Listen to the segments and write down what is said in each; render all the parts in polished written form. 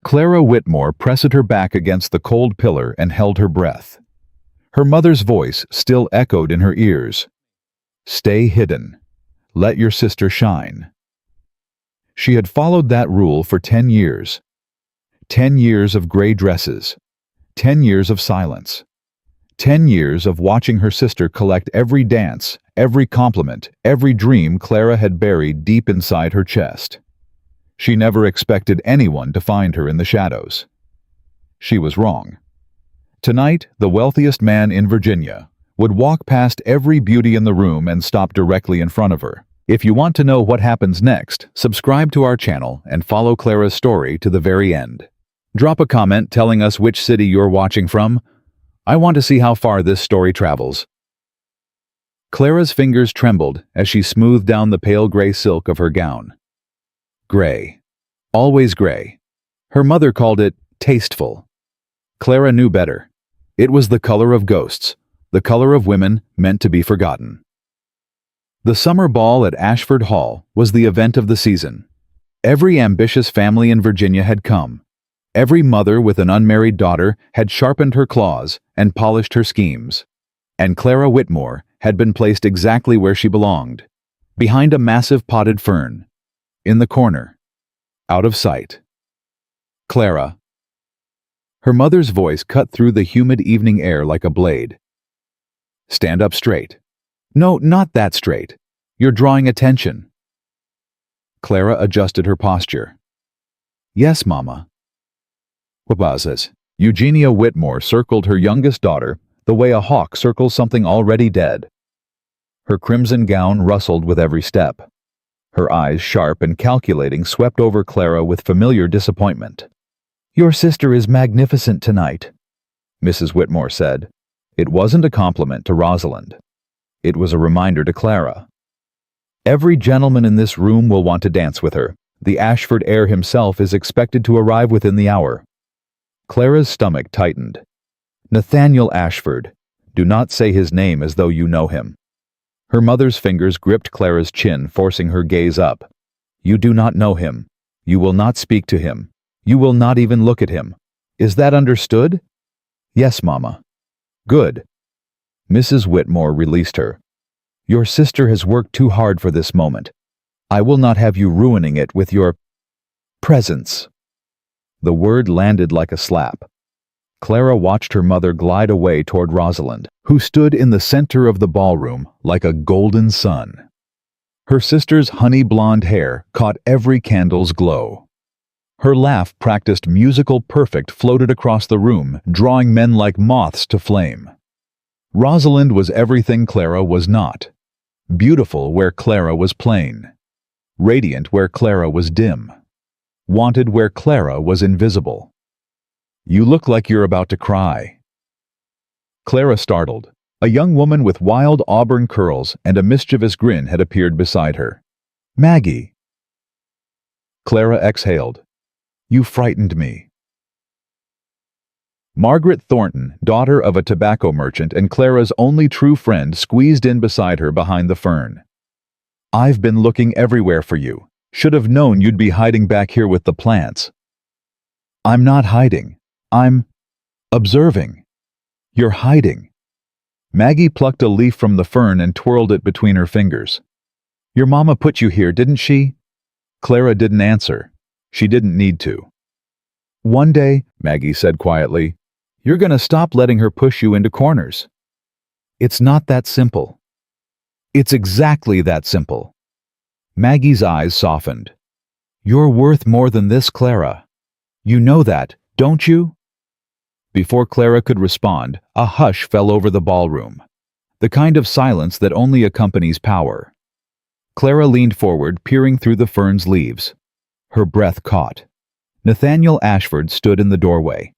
Clara Whitmore pressed her back against the cold pillar and held her breath. Her mother's voice still echoed in her ears. "Stay hidden. Let your sister shine." She had followed that rule for 10 years. 10 years of gray dresses. 10 years of silence. 10 years of watching her sister collect every dance, every compliment, every dream Clara had buried deep inside her chest. She never expected anyone to find her in the shadows. She was wrong. Tonight, the wealthiest man in Virginia would walk past every beauty in the room and stop directly in front of her. If you want to know what happens next, subscribe to our channel and follow Clara's story to the very end. Drop a comment telling us which city you're watching from. I want to see how far this story travels. Clara's fingers trembled as she smoothed down the pale gray silk of her gown. Gray. Always gray. Her mother called it tasteful. Clara knew better. It was the color of ghosts, the color of women meant to be forgotten. The summer ball at Ashford Hall was the event of the season. Every ambitious family in Virginia had come. Every mother with an unmarried daughter had sharpened her claws and polished her schemes. And Clara Whitmore had been placed exactly where she belonged, behind a massive potted fern, in the corner, out of sight. Clara. Her mother's voice cut through the humid evening air like a blade. Stand up straight. No, not that straight. You're drawing attention. Clara adjusted her posture. Yes, Mama. Wabazes. Eugenia Whitmore circled her youngest daughter the way a hawk circles something already dead. Her crimson gown rustled with every step. Her eyes, sharp and calculating, swept over Clara with familiar disappointment. Your sister is magnificent tonight, Mrs. Whitmore said. It wasn't a compliment to Rosalind. It was a reminder to Clara. Every gentleman in this room will want to dance with her. The Ashford heir himself is expected to arrive within the hour. Clara's stomach tightened. Nathaniel Ashford. Do not say his name as though you know him. Her mother's fingers gripped Clara's chin, forcing her gaze up. You do not know him. You will not speak to him. You will not even look at him. Is that understood? Yes, Mama. Good. Mrs. Whitmore released her. Your sister has worked too hard for this moment. I will not have you ruining it with your presence. The word landed like a slap. Clara watched her mother glide away toward Rosalind, who stood in the center of the ballroom like a golden sun. Her sister's honey blonde hair caught every candle's glow. Her laugh, practiced musical perfect, floated across the room, drawing men like moths to flame. Rosalind was everything Clara was not. Beautiful where Clara was plain. Radiant where Clara was dim. Wanted where Clara was invisible. You look like you're about to cry. Clara startled. A young woman with wild auburn curls and a mischievous grin had appeared beside her. Maggie. Clara exhaled. You frightened me. Margaret Thornton, daughter of a tobacco merchant and Clara's only true friend, squeezed in beside her behind the fern. I've been looking everywhere for you. Should have known you'd be hiding back here with the plants. I'm not hiding. I'm observing. You're hiding. Maggie plucked a leaf from the fern and twirled it between her fingers. Your mama put you here, didn't she? Clara didn't answer. She didn't need to. One day, Maggie said quietly, you're going to stop letting her push you into corners. It's not that simple. It's exactly that simple. Maggie's eyes softened. You're worth more than this, Clara. You know that, don't you? Before Clara could respond, a hush fell over the ballroom, the kind of silence that only accompanies power. Clara leaned forward, peering through the fern's leaves. Her breath caught. Nathaniel Ashford stood in the doorway.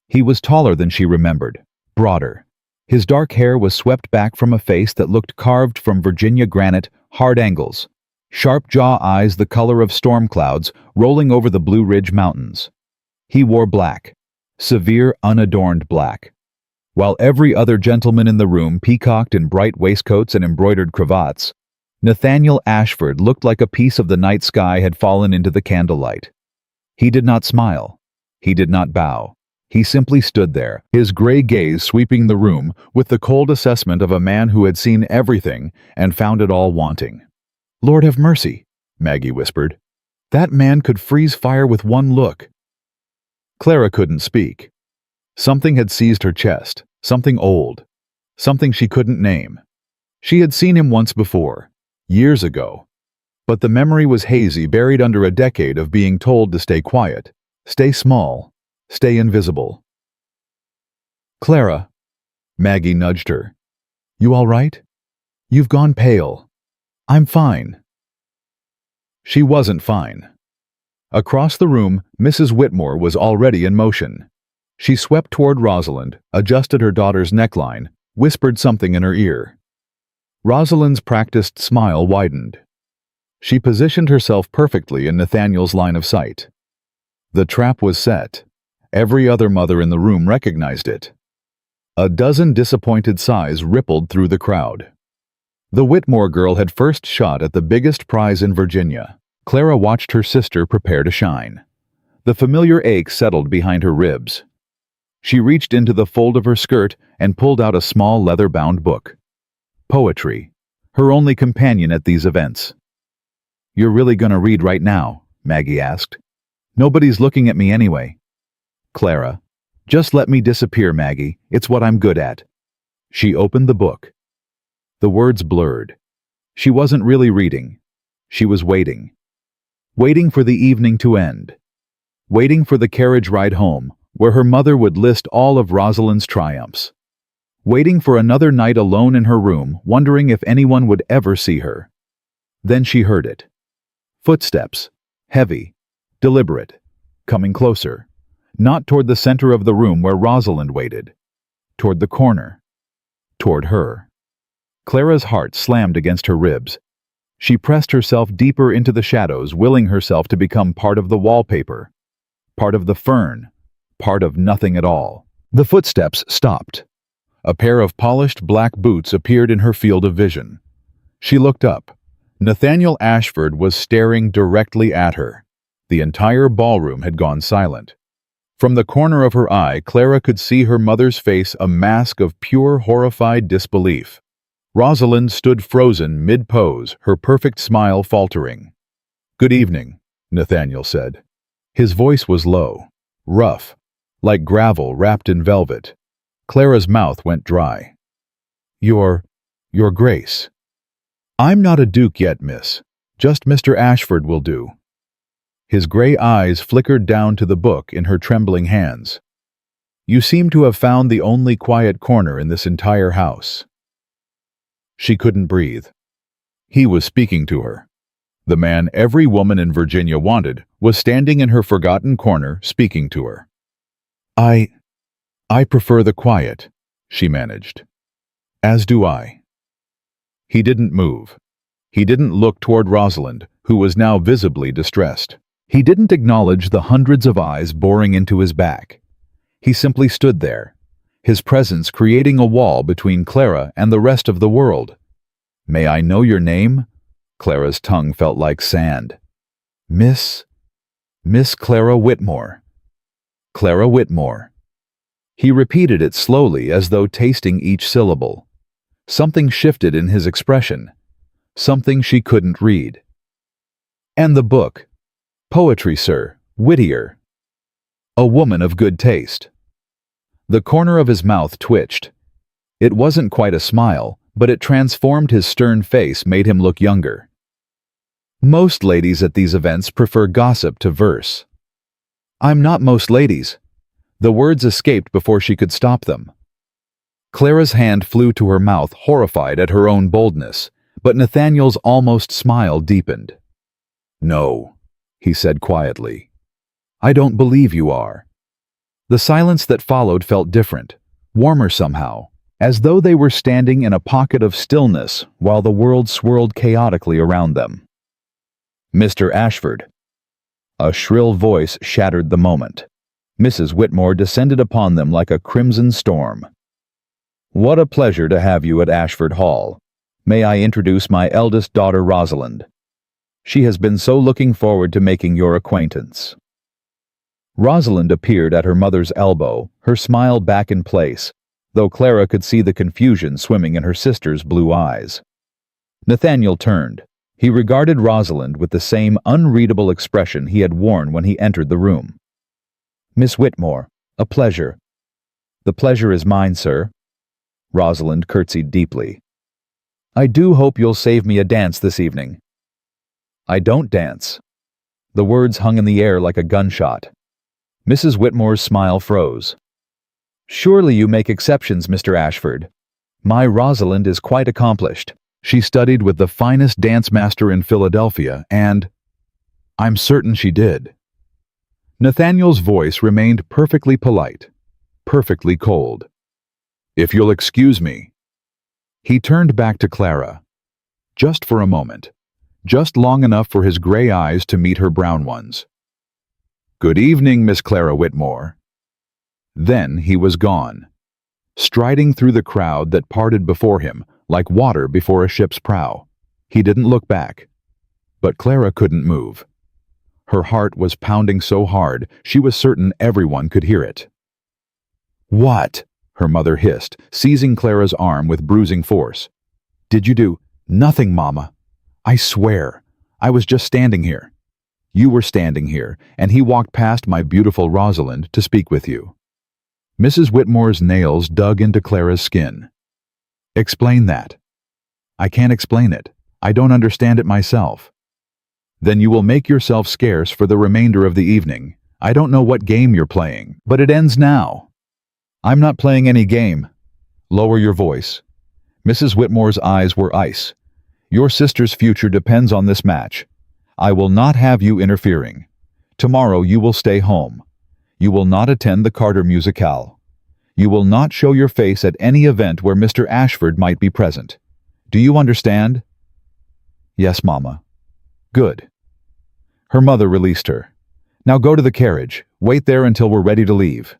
He was taller than she remembered, broader. His dark hair was swept back from a face that looked carved from Virginia granite, hard angles. Sharp jaw eyes the color of storm clouds rolling over the Blue Ridge Mountains. He wore black, severe, unadorned black. While every other gentleman in the room peacocked in bright waistcoats and embroidered cravats, Nathaniel Ashford looked like a piece of the night sky had fallen into the candlelight. He did not smile. He did not bow. He simply stood there, his gray gaze sweeping the room with the cold assessment of a man who had seen everything and found it all wanting. "Lord have mercy," Maggie whispered. "That man could freeze fire with one look." Clara couldn't speak. Something had seized her chest, something old, something she couldn't name. She had seen him once before, years ago, but the memory was hazy, buried under a decade of being told to stay quiet, stay small, stay invisible. "Clara," Maggie nudged her. "You all right? You've gone pale." "I'm fine." She wasn't fine. Across the room, Mrs. Whitmore was already in motion. She swept toward Rosalind, adjusted her daughter's neckline, whispered something in her ear. Rosalind's practiced smile widened. She positioned herself perfectly in Nathaniel's line of sight. The trap was set. Every other mother in the room recognized it. A dozen disappointed sighs rippled through the crowd. The Whitmore girl had first shot at the biggest prize in Virginia. Clara watched her sister prepare to shine. The familiar ache settled behind her ribs. She reached into the fold of her skirt and pulled out a small leather-bound book. Poetry, her only companion at these events. "You're really gonna read right now?" Maggie asked. "Nobody's looking at me anyway." "Clara, just let me disappear, Maggie. It's what I'm good at." She opened the book. The words blurred. She wasn't really reading. She was waiting. Waiting for the evening to end. Waiting for the carriage ride home, where her mother would list all of Rosalind's triumphs. Waiting for another night alone in her room, wondering if anyone would ever see her. Then she heard it. Footsteps, heavy, deliberate, coming closer. Not toward the center of the room where Rosalind waited. Toward the corner. Toward her. Clara's heart slammed against her ribs. She pressed herself deeper into the shadows, willing herself to become part of the wallpaper. Part of the fern. Part of nothing at all. The footsteps stopped. A pair of polished black boots appeared in her field of vision. She looked up. Nathaniel Ashford was staring directly at her. The entire ballroom had gone silent. From the corner of her eye, Clara could see her mother's face, a mask of pure, horrified disbelief. Rosalind stood frozen mid-pose, her perfect smile faltering. "Good evening," Nathaniel said. His voice was low, rough, like gravel wrapped in velvet. Clara's mouth went dry. Your Grace." "I'm not a duke yet, miss. Just Mr. Ashford will do." His gray eyes flickered down to the book in her trembling hands. "You seem to have found the only quiet corner in this entire house." She couldn't breathe. He was speaking to her. The man every woman in Virginia wanted was standing in her forgotten corner, speaking to her. I prefer the quiet," she managed. "As do I." He didn't move. He didn't look toward Rosalind, who was now visibly distressed. He didn't acknowledge the hundreds of eyes boring into his back. He simply stood there, his presence creating a wall between Clara and the rest of the world. "May I know your name?" Clara's tongue felt like sand. Miss Clara Whitmore. Clara Whitmore." He repeated it slowly, as though tasting each syllable. Something shifted in his expression. Something she couldn't read. "And the book. Poetry, sir. Whittier. A woman of good taste." The corner of his mouth twitched. It wasn't quite a smile, but it transformed his stern face, made him look younger. "Most ladies at these events prefer gossip to verse." "I'm not most ladies." The words escaped before she could stop them. Clara's hand flew to her mouth, horrified at her own boldness, but Nathaniel's almost smile deepened. "No," he said quietly. "I don't believe you are." The silence that followed felt different, warmer somehow, as though they were standing in a pocket of stillness while the world swirled chaotically around them. "Mr. Ashford." A shrill voice shattered the moment. Mrs. Whitmore descended upon them like a crimson storm. "What a pleasure to have you at Ashford Hall. May I introduce my eldest daughter, Rosalind. She has been so looking forward to making your acquaintance." Rosalind appeared at her mother's elbow, her smile back in place, though Clara could see the confusion swimming in her sister's blue eyes. Nathaniel turned. He regarded Rosalind with the same unreadable expression he had worn when he entered the room. "Miss Whitmore, a pleasure." "The pleasure is mine, sir." Rosalind curtsied deeply. "I do hope you'll save me a dance this evening." "I don't dance." The words hung in the air like a gunshot. Mrs. Whitmore's smile froze. "Surely you make exceptions, Mr. Ashford. My Rosalind is quite accomplished. She studied with the finest dance master in Philadelphia, and—" "I'm certain she did." Nathaniel's voice remained perfectly polite, perfectly cold. "If you'll excuse me." He turned back to Clara. Just for a moment. Just long enough for his gray eyes to meet her brown ones. "Good evening, Miss Clara Whitmore." Then he was gone, striding through the crowd that parted before him like water before a ship's prow. He didn't look back. But Clara couldn't move. Her heart was pounding so hard she was certain everyone could hear it. "What?" her mother hissed, seizing Clara's arm with bruising force. "Did you do—" "Nothing, Mama. I swear. I was just standing here. You were standing here, and he walked past my beautiful Rosalind to speak with you." Mrs. Whitmore's nails dug into Clara's skin. "Explain that." "I can't explain it. I don't understand it myself." "Then you will make yourself scarce for the remainder of the evening. I don't know what game you're playing, but it ends now." "I'm not playing any game." "Lower your voice." Mrs. Whitmore's eyes were ice. "Your sister's future depends on this match. I will not have you interfering. Tomorrow you will stay home. You will not attend the Carter musicale. You will not show your face at any event where Mr. Ashford might be present. Do you understand?" "Yes, Mama." "Good." Her mother released her. "Now go to the carriage. Wait there until we're ready to leave."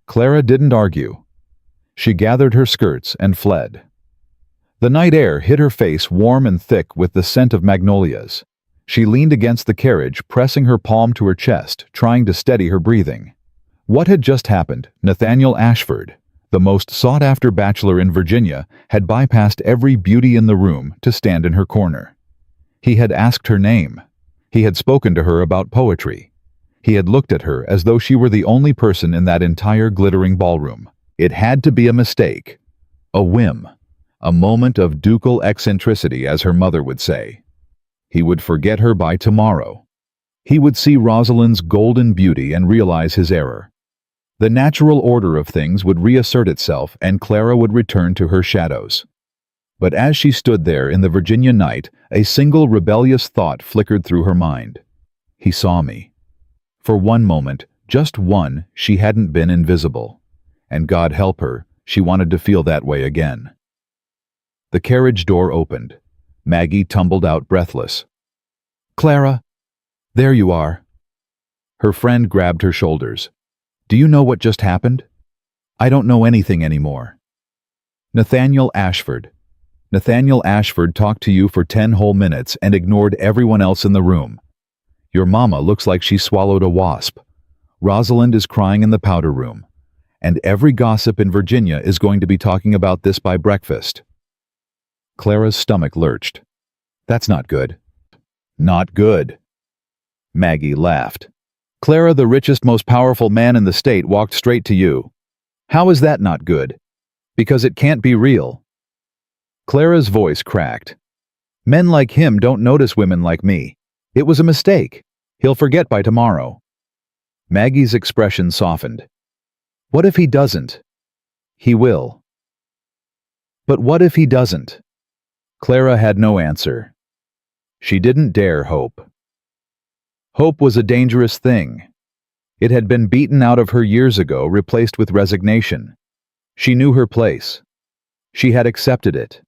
Clara didn't argue. She gathered her skirts and fled. The night air hit her face warm and thick with the scent of magnolias. She leaned against the carriage, pressing her palm to her chest, trying to steady her breathing. What had just happened? Nathaniel Ashford, the most sought-after bachelor in Virginia, had bypassed every beauty in the room to stand in her corner. He had asked her name. He had spoken to her about poetry. He had looked at her as though she were the only person in that entire glittering ballroom. It had to be a mistake. A whim. A moment of ducal eccentricity, as her mother would say. He would forget her by tomorrow. He would see Rosalind's golden beauty and realize his error. The natural order of things would reassert itself, and Clara would return to her shadows. But as she stood there in the Virginia night, a single rebellious thought flickered through her mind. He saw me. For one moment, just one, she hadn't been invisible. And God help her, she wanted to feel that way again. The carriage door opened. Maggie tumbled out breathless. "Clara, there you are." Her friend grabbed her shoulders. "Do you know what just happened?" "I don't know anything anymore." "Nathaniel Ashford. Nathaniel Ashford talked to you for 10 whole minutes and ignored everyone else in the room. Your mama looks like she swallowed a wasp. Rosalind is crying in the powder room. And every gossip in Virginia is going to be talking about this by breakfast." Clara's stomach lurched. "That's not good." "Not good." Maggie laughed. "Clara, the richest, most powerful man in the state, walked straight to you. How is that not good? Because it can't be real." Clara's voice cracked. "Men like him don't notice women like me. It was a mistake. He'll forget by tomorrow." Maggie's expression softened. "What if he doesn't?" "He will." "But what if he doesn't?" Clara had no answer. She didn't dare hope. Hope was a dangerous thing. It had been beaten out of her years ago, replaced with resignation. She knew her place. She had accepted it.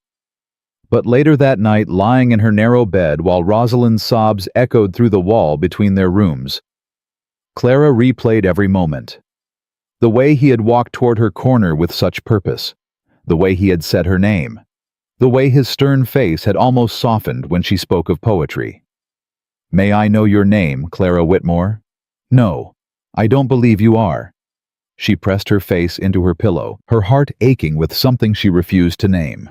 But later that night, lying in her narrow bed while Rosalind's sobs echoed through the wall between their rooms, Clara replayed every moment. The way he had walked toward her corner with such purpose. The way he had said her name. The way his stern face had almost softened when she spoke of poetry. "May I know your name, Clara Whitmore?" "No, I don't believe you are." She pressed her face into her pillow, her heart aching with something she refused to name.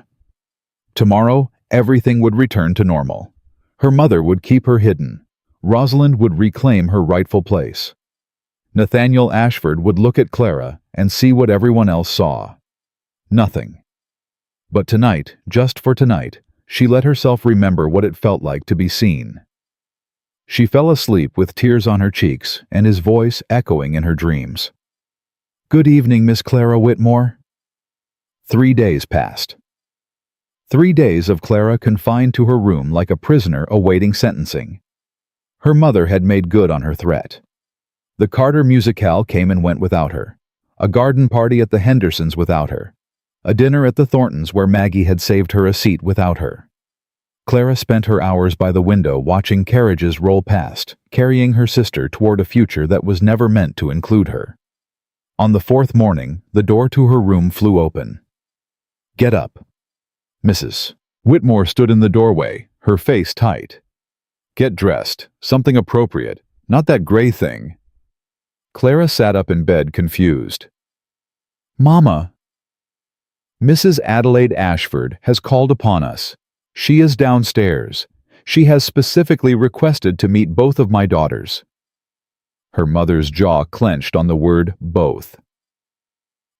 Tomorrow, everything would return to normal. Her mother would keep her hidden. Rosalind would reclaim her rightful place. Nathaniel Ashford would look at Clara and see what everyone else saw. Nothing. But tonight, just for tonight, she let herself remember what it felt like to be seen. She fell asleep with tears on her cheeks and his voice echoing in her dreams. "Good evening, Miss Clara Whitmore." 3 days passed. 3 days of Clara confined to her room like a prisoner awaiting sentencing. Her mother had made good on her threat. The Carter musicale came and went without her. A garden party at the Hendersons without her. A dinner at the Thorntons where Maggie had saved her a seat without her. Clara spent her hours by the window watching carriages roll past, carrying her sister toward a future that was never meant to include her. On the 4th morning, the door to her room flew open. "Get up." Mrs. Whitmore stood in the doorway, her face tight. "Get dressed, something appropriate, not that gray thing." Clara sat up in bed, confused. "Mama." "Mrs. Adelaide Ashford has called upon us. She is downstairs. She has specifically requested to meet both of my daughters." Her mother's jaw clenched on the word both.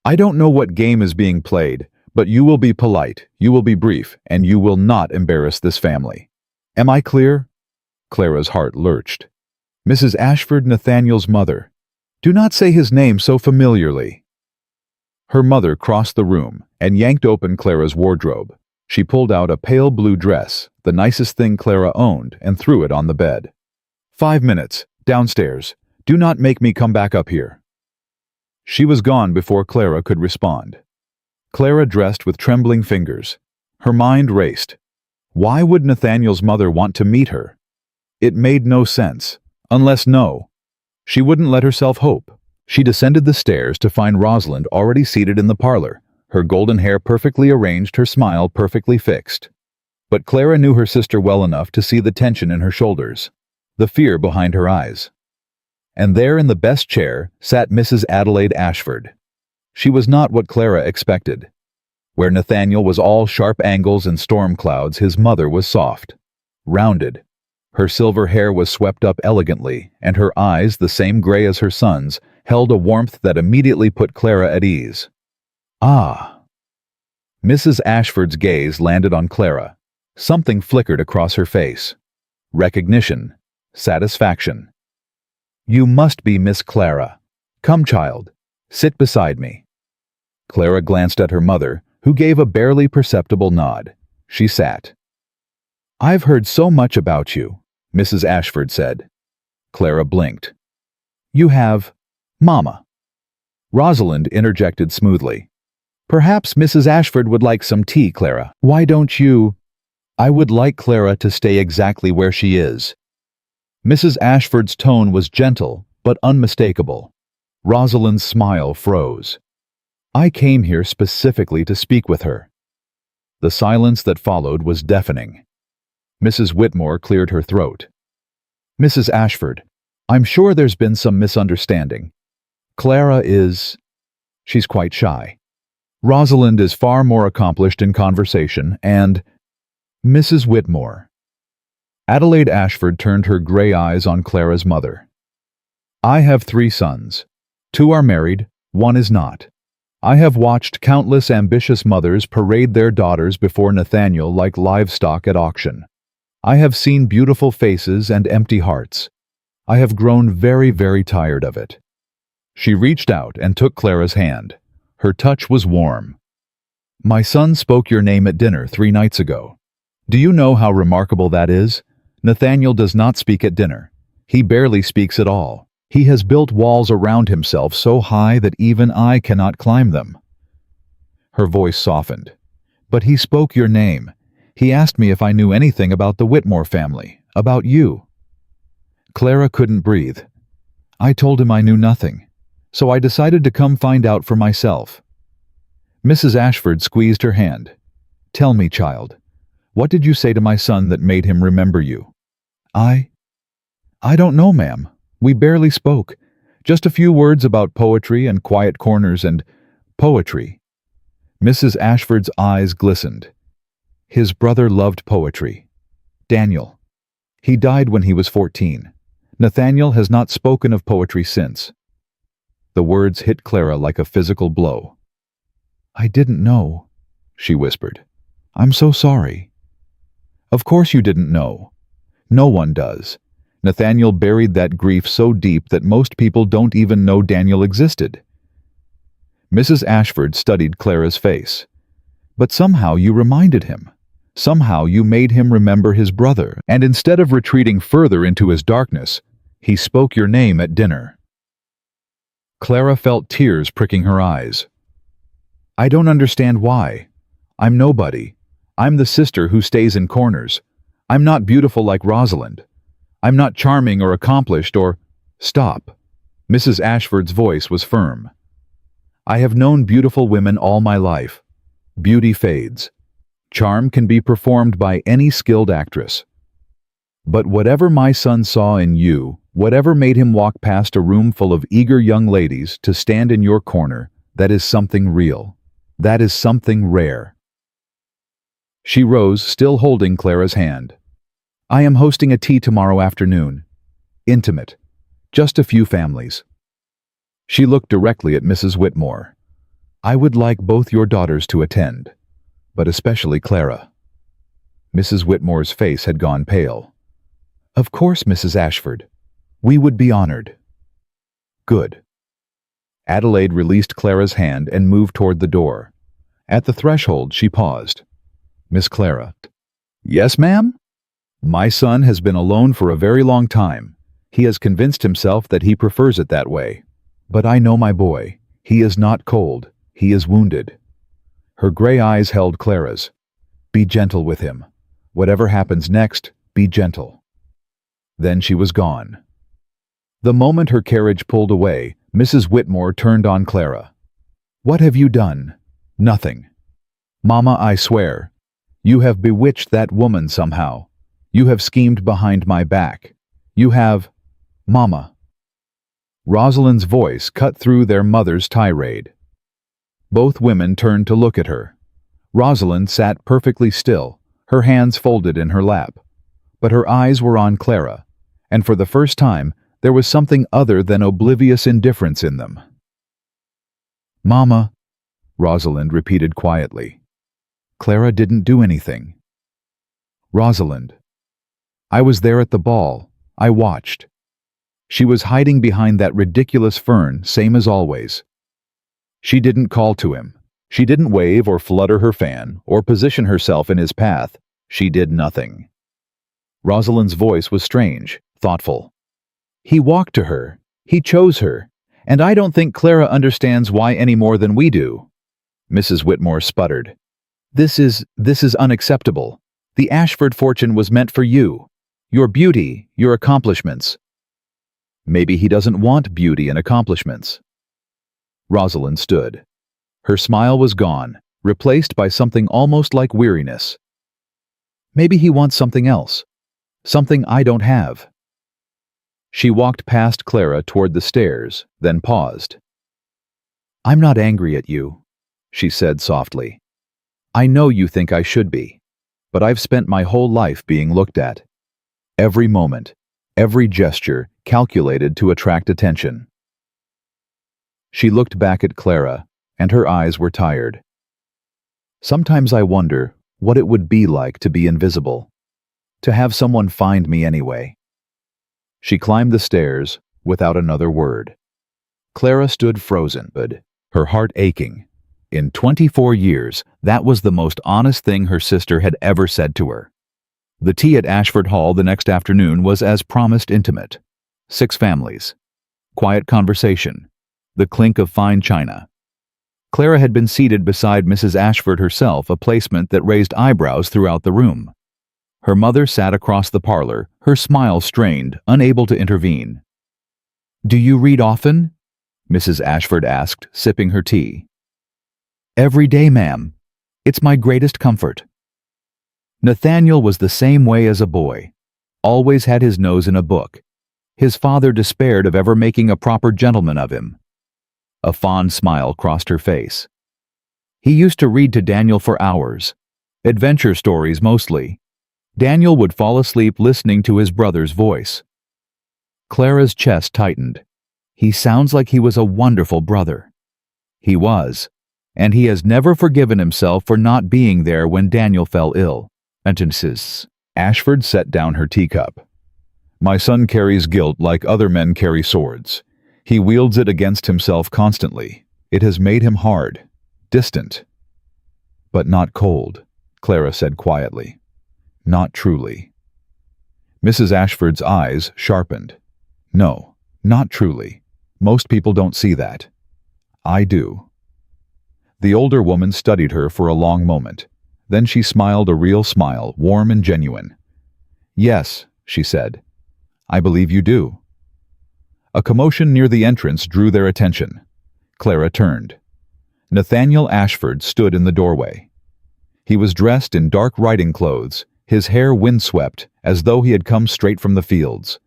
"I don't know what game is being played, but you will be polite, you will be brief, and you will not embarrass this family. Am I clear?" Clara's heart lurched. "Mrs. Ashford, Nathaniel's mother. Do not say his name so familiarly." Her mother crossed the room and yanked open Clara's wardrobe. She pulled out a pale blue dress, the nicest thing Clara owned, and threw it on the bed. "5 minutes, downstairs. Do not make me come back up here." She was gone before Clara could respond. Clara dressed with trembling fingers. Her mind raced. Why would Nathaniel's mother want to meet her? It made no sense. Unless no. She wouldn't let herself hope. She descended the stairs to find Rosalind already seated in the parlor, her golden hair perfectly arranged, her smile perfectly fixed. But Clara knew her sister well enough to see the tension in her shoulders, the fear behind her eyes. And there in the best chair sat Mrs. Adelaide Ashford. She was not what Clara expected. Where Nathaniel was all sharp angles and storm clouds, his mother was soft, rounded. Her silver hair was swept up elegantly, and her eyes, the same gray as her son's, held a warmth that immediately put Clara at ease. Ah! Mrs. Ashford's gaze landed on Clara. Something flickered across her face. Recognition. Satisfaction. "You must be Miss Clara. Come, child. Sit beside me." Clara glanced at her mother, who gave a barely perceptible nod. She sat. "I've heard so much about you," Mrs. Ashford said. Clara blinked. "You have, Mama." Rosalind interjected smoothly. "Perhaps Mrs. Ashford would like some tea, Clara. Why don't you—" "I would like Clara to stay exactly where she is." Mrs. Ashford's tone was gentle, but unmistakable. Rosalind's smile froze. "I came here specifically to speak with her." The silence that followed was deafening. Mrs. Whitmore cleared her throat. "Mrs. Ashford, I'm sure there's been some misunderstanding. Clara is... she's quite shy. Rosalind is far more accomplished in conversation, and... Mrs. Whitmore." Adelaide Ashford turned her gray eyes on Clara's mother. "I have 3 sons. 2 are married, 1 is not. I have watched countless ambitious mothers parade their daughters before Nathaniel like livestock at auction. I have seen beautiful faces and empty hearts. I have grown very, very tired of it." She reached out and took Clara's hand. Her touch was warm. "My son spoke your name at dinner 3 nights ago. Do you know how remarkable that is? Nathaniel does not speak at dinner. He barely speaks at all. He has built walls around himself so high that even I cannot climb them." Her voice softened. "But he spoke your name. He asked me if I knew anything about the Whitmore family, about you." Clara couldn't breathe. "I told him I knew nothing, so I decided to come find out for myself." Mrs. Ashford squeezed her hand. "Tell me, child, what did you say to my son that made him remember you?" I don't know, ma'am. We barely spoke. Just a few words about poetry and quiet corners and poetry. Mrs. Ashford's eyes glistened. His brother loved poetry. Daniel. He died when he was 14. Nathaniel has not spoken of poetry since. The words hit Clara like a physical blow. "I didn't know," she whispered. "I'm so sorry." "Of course you didn't know. No one does." Nathaniel buried that grief so deep that most people don't even know Daniel existed. Mrs. Ashford studied Clara's face. "But somehow you reminded him. Somehow you made him remember his brother, and instead of retreating further into his darkness, he spoke your name at dinner." Clara felt tears pricking her eyes. "I don't understand why. I'm nobody. I'm the sister who stays in corners. I'm not beautiful like Rosalind. I'm not charming or accomplished or—" "Stop." Mrs. Ashford's voice was firm. "I have known beautiful women all my life. Beauty fades. Charm can be performed by any skilled actress. But whatever my son saw in you, whatever made him walk past a room full of eager young ladies to stand in your corner, that is something real. That is something rare." She rose, still holding Clara's hand. "I am hosting a tea tomorrow afternoon. Intimate. Just a few families." She looked directly at Mrs. Whitmore. "I would like both your daughters to attend, but especially Clara." Mrs. Whitmore's face had gone pale. "Of course, Mrs. Ashford. We would be honored." "Good." Adelaide released Clara's hand and moved toward the door. At the threshold, she paused. "Miss Clara." "Yes, ma'am?" "My son has been alone for a very long time. He has convinced himself that he prefers it that way. But I know my boy. He is not cold. He is wounded." Her gray eyes held Clara's. "Be gentle with him. Whatever happens next, be gentle." Then she was gone. The moment her carriage pulled away, Mrs. Whitmore turned on Clara. "What have you done?" "Nothing." "Mama, I swear. You have bewitched that woman somehow. You have schemed behind my back. You have—" "Mama." Rosalind's voice cut through their mother's tirade. Both women turned to look at her. Rosalind sat perfectly still, her hands folded in her lap. But her eyes were on Clara, and for the first time there was something other than oblivious indifference in them. "Mama," Rosalind repeated quietly. "Clara didn't do anything." "Rosalind." "I was there at the ball. I watched. She was hiding behind that ridiculous fern, same as always. She didn't call to him. She didn't wave or flutter her fan or position herself in his path. She did nothing." Rosalind's voice was strange, thoughtful. "He walked to her. He chose her. And I don't think Clara understands why any more than we do." Mrs. Whitmore sputtered. This is unacceptable. The Ashford fortune was meant for you. Your beauty, your accomplishments." "Maybe he doesn't want beauty and accomplishments." Rosalind stood. Her smile was gone, replaced by something almost like weariness. "Maybe he wants something else. Something I don't have." She walked past Clara toward the stairs, then paused. "I'm not angry at you," she said softly. "I know you think I should be, but I've spent my whole life being looked at. Every moment, every gesture calculated to attract attention." She looked back at Clara, and her eyes were tired. "Sometimes I wonder what it would be like to be invisible, to have someone find me anyway." She climbed the stairs without another word. Clara stood frozen, her heart aching. In 24 years, that was the most honest thing her sister had ever said to her. The tea at Ashford Hall the next afternoon was as promised intimate. 6 families. Quiet conversation. The clink of fine china. Clara had been seated beside Mrs. Ashford herself, a placement that raised eyebrows throughout the room. Her mother sat across the parlor, her smile strained, unable to intervene. "Do you read often?" Mrs. Ashford asked, sipping her tea. "Every day, ma'am. It's my greatest comfort." Nathaniel was the same way as a boy. Always had his nose in a book. His father despaired of ever making a proper gentleman of him. A fond smile crossed her face. He used to read to Daniel for hours. Adventure stories mostly. Daniel would fall asleep listening to his brother's voice. Clara's chest tightened. He sounds like he was a wonderful brother. He was, and he has never forgiven himself for not being there when Daniel fell ill. Sentences. Ashford set down her teacup. My son carries guilt like other men carry swords. He wields it against himself constantly. It has made him hard, distant. But not cold, Clara said quietly. Not truly. Mrs. Ashford's eyes sharpened. No, not truly. Most people don't see that. I do. The older woman studied her for a long moment. Then she smiled a real smile, warm and genuine. Yes, she said. I believe you do. A commotion near the entrance drew their attention. Clara turned. Nathaniel Ashford stood in the doorway. He was dressed in dark riding clothes, his hair windswept, as though he had come straight from the fields.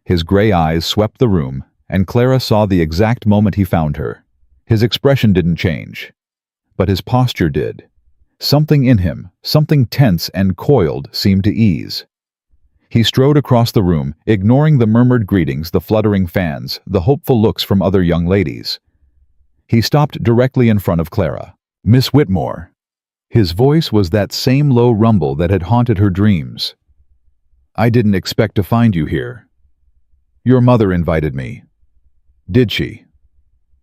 His gray eyes swept the room, and Clara saw the exact moment he found her. His expression didn't change, but his posture did. Something in him, something tense and coiled, seemed to ease. He strode across the room, ignoring the murmured greetings, the fluttering fans, the hopeful looks from other young ladies. He stopped directly in front of Clara. Miss Whitmore. His voice was that same low rumble that had haunted her dreams. I didn't expect to find you here. Your mother invited me. Did she?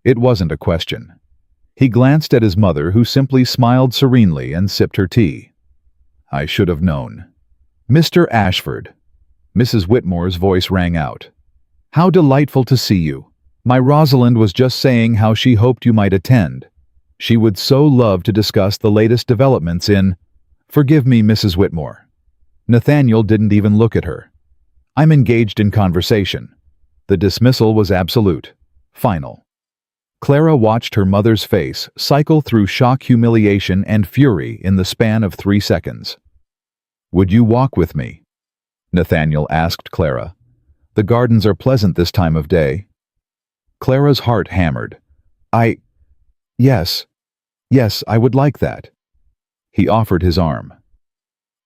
It wasn't a question. He glanced at his mother, who simply smiled serenely and sipped her tea. I should have known. Mr. Ashford. Mrs. Whitmore's voice rang out. How delightful to see you. My Rosalind was just saying how she hoped you might attend. She would so love to discuss the latest developments in... Forgive me, Mrs. Whitmore. Nathaniel didn't even look at her. I'm engaged in conversation. The dismissal was absolute. Final. Clara watched her mother's face cycle through shock, humiliation, and fury in the span of 3 seconds. Would you walk with me? Nathaniel asked Clara. The gardens are pleasant this time of day. Clara's heart hammered. Yes, I would like that. He offered his arm.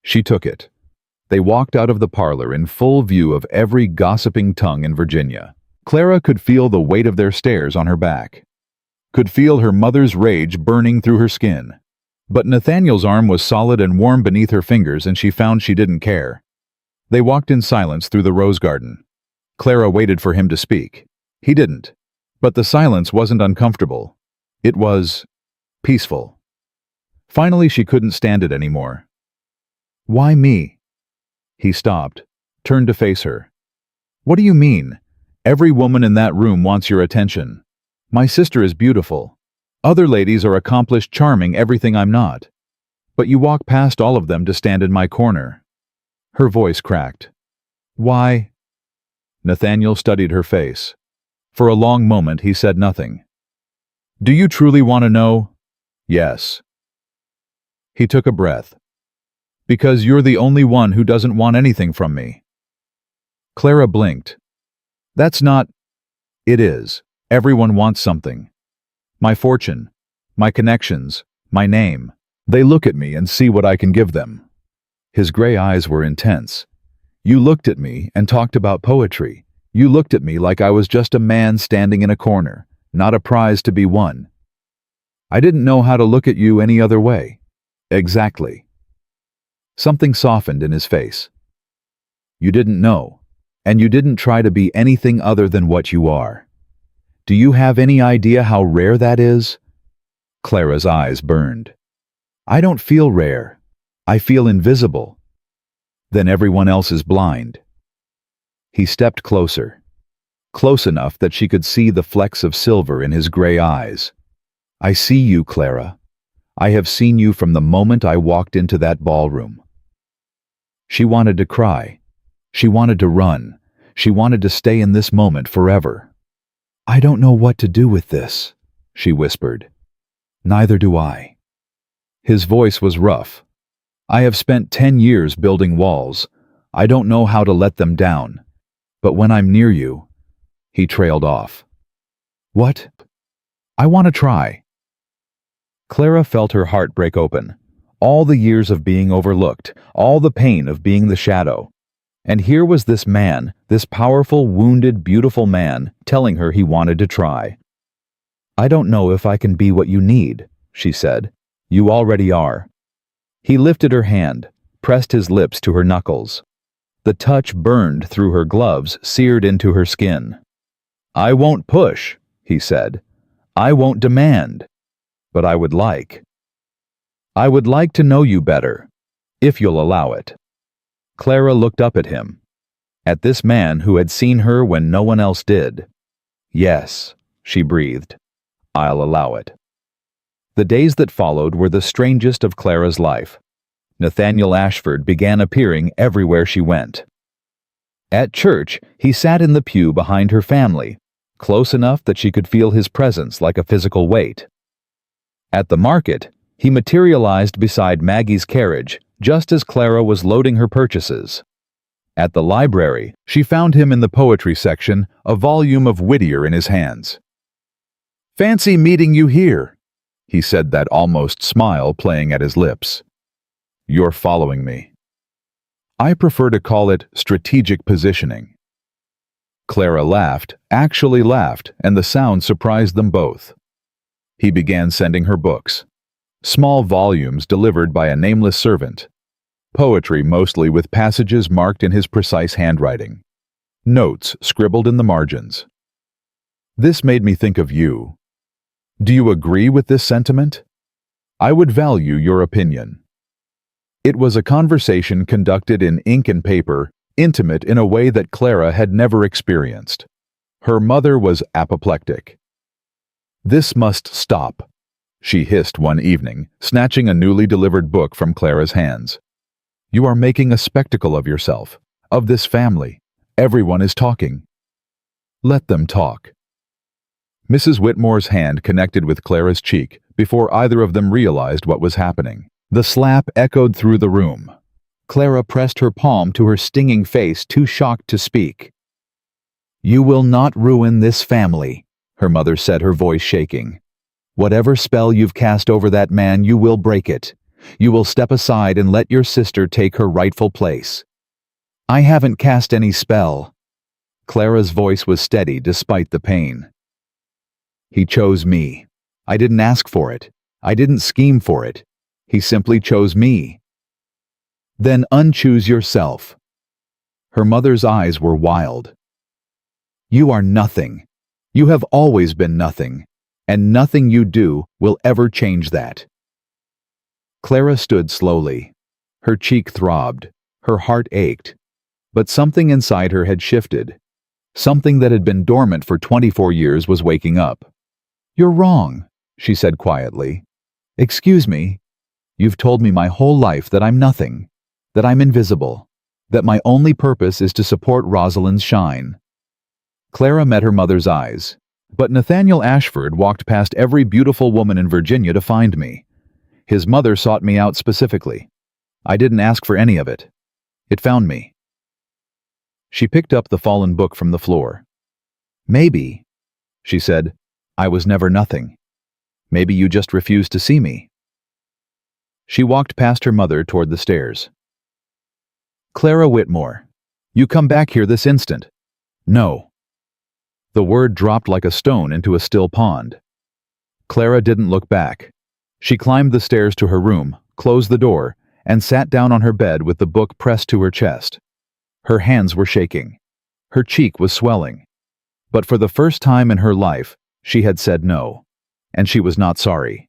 She took it. They walked out of the parlor in full view of every gossiping tongue in Virginia. Clara could feel the weight of their stares on her back. Could feel her mother's rage burning through her skin. But Nathaniel's arm was solid and warm beneath her fingers, and she found she didn't care. They walked in silence through the rose garden. Clara waited for him to speak. He didn't. But the silence wasn't uncomfortable. It was peaceful. Finally, she couldn't stand it anymore. Why me? He stopped, turned to face her. What do you mean? Every woman in that room wants your attention. My sister is beautiful. Other ladies are accomplished, charming, everything I'm not. But you walk past all of them to stand in my corner. Her voice cracked. Why? Nathaniel studied her face. For a long moment he said nothing. Do you truly want to know? Yes. He took a breath. Because you're the only one who doesn't want anything from me. Clara blinked. That's not... It is. Everyone wants something. My fortune, my connections, my name. They look at me and see what I can give them. His gray eyes were intense. You looked at me and talked about poetry. You looked at me like I was just a man standing in a corner, not a prize to be won. I didn't know how to look at you any other way. Exactly. Something softened in his face. You didn't know, and you didn't try to be anything other than what you are. Do you have any idea how rare that is? Clara's eyes burned. I don't feel rare. I feel invisible. Then everyone else is blind. He stepped closer, close enough that she could see the flecks of silver in his gray eyes. I see you, Clara. I have seen you from the moment I walked into that ballroom. She wanted to cry. She wanted to run. She wanted to stay in this moment forever. I don't know what to do with this, she whispered. Neither do I. His voice was rough. I have spent 10 years building walls. I don't know how to let them down. But when I'm near you, he trailed off. What? I want to try. Clara felt her heart break open. All the years of being overlooked, all the pain of being the shadow. And here was this man, this powerful, wounded, beautiful man, telling her he wanted to try. I don't know if I can be what you need, she said. You already are. He lifted her hand, pressed his lips to her knuckles. The touch burned through her gloves, seared into her skin. I won't push, he said. I won't demand. But I would like. I would like to know you better, if you'll allow it. Clara looked up at him, at this man who had seen her when no one else did. Yes, she breathed. I'll allow it. The days that followed were the strangest of Clara's life. Nathaniel Ashford began appearing everywhere she went. At church, he sat in the pew behind her family, close enough that she could feel his presence like a physical weight. At the market, he materialized beside Maggie's carriage, just as Clara was loading her purchases. At the library, she found him in the poetry section, a volume of Whittier in his hands. Fancy meeting you here, he said, that almost smile playing at his lips. You're following me. I prefer to call it strategic positioning. Clara laughed, actually laughed, and the sound surprised them both. He began sending her books. Small volumes delivered by a nameless servant. Poetry mostly with passages marked in his precise handwriting. Notes scribbled in the margins. This made me think of you. Do you agree with this sentiment? I would value your opinion. It was a conversation conducted in ink and paper, intimate in a way that Clara had never experienced. Her mother was apoplectic. This must stop, she hissed one evening, snatching a newly delivered book from Clara's hands. You are making a spectacle of yourself, of this family. Everyone is talking. Let them talk. Mrs. Whitmore's hand connected with Clara's cheek before either of them realized what was happening. The slap echoed through the room. Clara pressed her palm to her stinging face, too shocked to speak. You will not ruin this family, her mother said, her voice shaking. Whatever spell you've cast over that man, you will break it. You will step aside and let your sister take her rightful place. I haven't cast any spell. Clara's voice was steady despite the pain. He chose me. I didn't ask for it. I didn't scheme for it. He simply chose me. Then unchoose yourself. Her mother's eyes were wild. You are nothing. You have always been nothing, and nothing you do will ever change that. Clara stood slowly. Her cheek throbbed. Her heart ached. But something inside her had shifted. Something that had been dormant for 24 years was waking up. You're wrong, she said quietly. Excuse me. You've told me my whole life that I'm nothing, that I'm invisible, that my only purpose is to support Rosalind's shine. Clara met her mother's eyes. But Nathaniel Ashford walked past every beautiful woman in Virginia to find me. His mother sought me out specifically. I didn't ask for any of it. It found me. She picked up the fallen book from the floor. Maybe, she said, I was never nothing. Maybe you just refused to see me. She walked past her mother toward the stairs. Clara Whitmore, you come back here this instant. No. The word dropped like a stone into a still pond. Clara didn't look back. She climbed the stairs to her room, closed the door, and sat down on her bed with the book pressed to her chest. Her hands were shaking. Her cheek was swelling. But for the first time in her life, she had said no, and she was not sorry.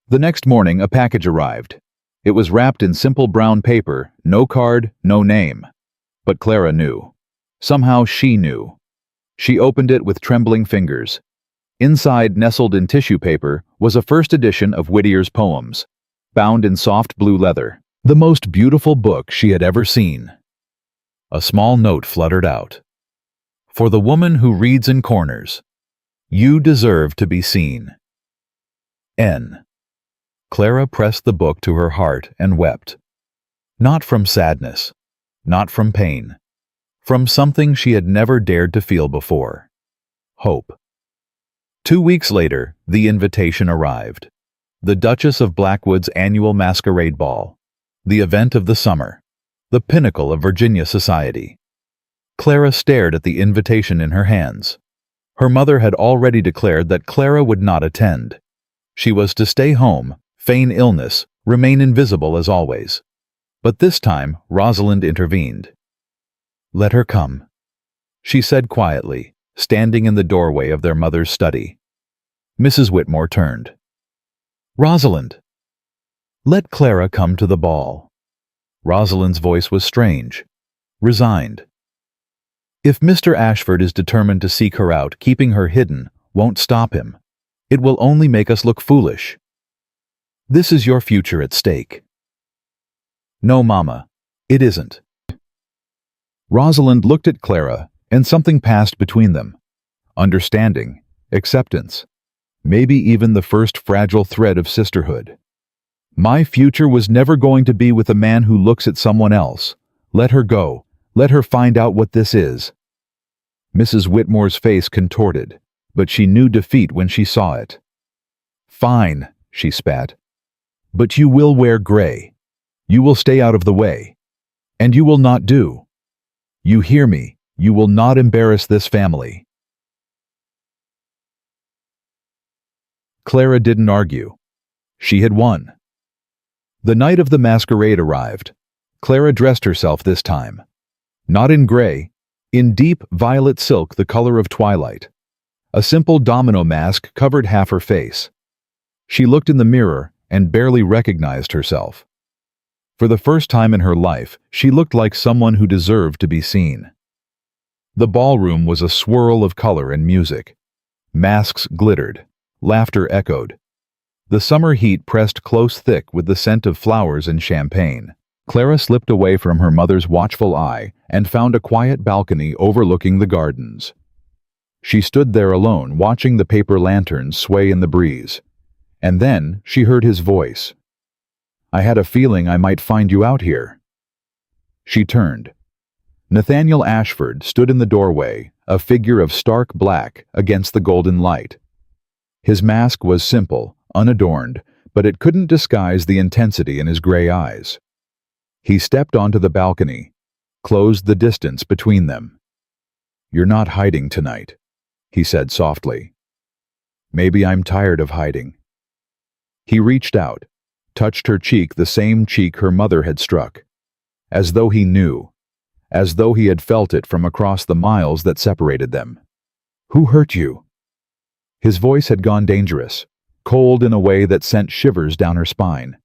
The next morning, a package arrived. It was wrapped in simple brown paper, no card, no name. But Clara knew. Somehow she knew. She opened it with trembling fingers. Inside, nestled in tissue paper, was a first edition of Whittier's poems, bound in soft blue leather, the most beautiful book she had ever seen. A small note fluttered out. For the woman who reads in corners, you deserve to be seen. N. Clara pressed the book to her heart and wept. Not from sadness, not from pain, from something she had never dared to feel before: hope. 2 weeks later, the invitation arrived. The Duchess of Blackwood's annual masquerade ball. The event of the summer. The pinnacle of Virginia society. Clara stared at the invitation in her hands. Her mother had already declared that Clara would not attend. She was to stay home, feign illness, remain invisible as always. But this time, Rosalind intervened. "Let her come," she said quietly, standing in the doorway of their mother's study. Mrs. Whitmore turned. "Rosalind, let Clara come to the ball." Rosalind's voice was strange, resigned. "If Mr. Ashford is determined to seek her out, keeping her hidden won't stop him. It will only make us look foolish. This is your future at stake." "No, Mama, it isn't." Rosalind looked at Clara, and something passed between them. Understanding, acceptance, maybe even the first fragile thread of sisterhood. "My future was never going to be with a man who looks at someone else. Let her go. Let her find out what this is." Mrs. Whitmore's face contorted, but she knew defeat when she saw it. "Fine," she spat. "But you will wear gray. You will stay out of the way. And you will not do. You hear me? You will not embarrass this family." Clara didn't argue. She had won. The night of the masquerade arrived. Clara dressed herself this time. Not in gray, in deep violet silk the color of twilight. A simple domino mask covered half her face. She looked in the mirror and barely recognized herself. For the first time in her life, she looked like someone who deserved to be seen. The ballroom was a swirl of color and music. Masks glittered. Laughter echoed. The summer heat pressed close thick with the scent of flowers and champagne. Clara slipped away from her mother's watchful eye and found a quiet balcony overlooking the gardens. She stood there alone, watching the paper lanterns sway in the breeze. And then she heard his voice. "I had a feeling I might find you out here." She turned. Nathaniel Ashford stood in the doorway, a figure of stark black against the golden light. His mask was simple, unadorned, but it couldn't disguise the intensity in his gray eyes. He stepped onto the balcony, closed the distance between them. "You're not hiding tonight," he said softly. "Maybe I'm tired of hiding." He reached out, touched her cheek, the same cheek her mother had struck, as though he knew, as though he had felt it from across the miles that separated them. "Who hurt you?" His voice had gone dangerous, cold in a way that sent shivers down her spine.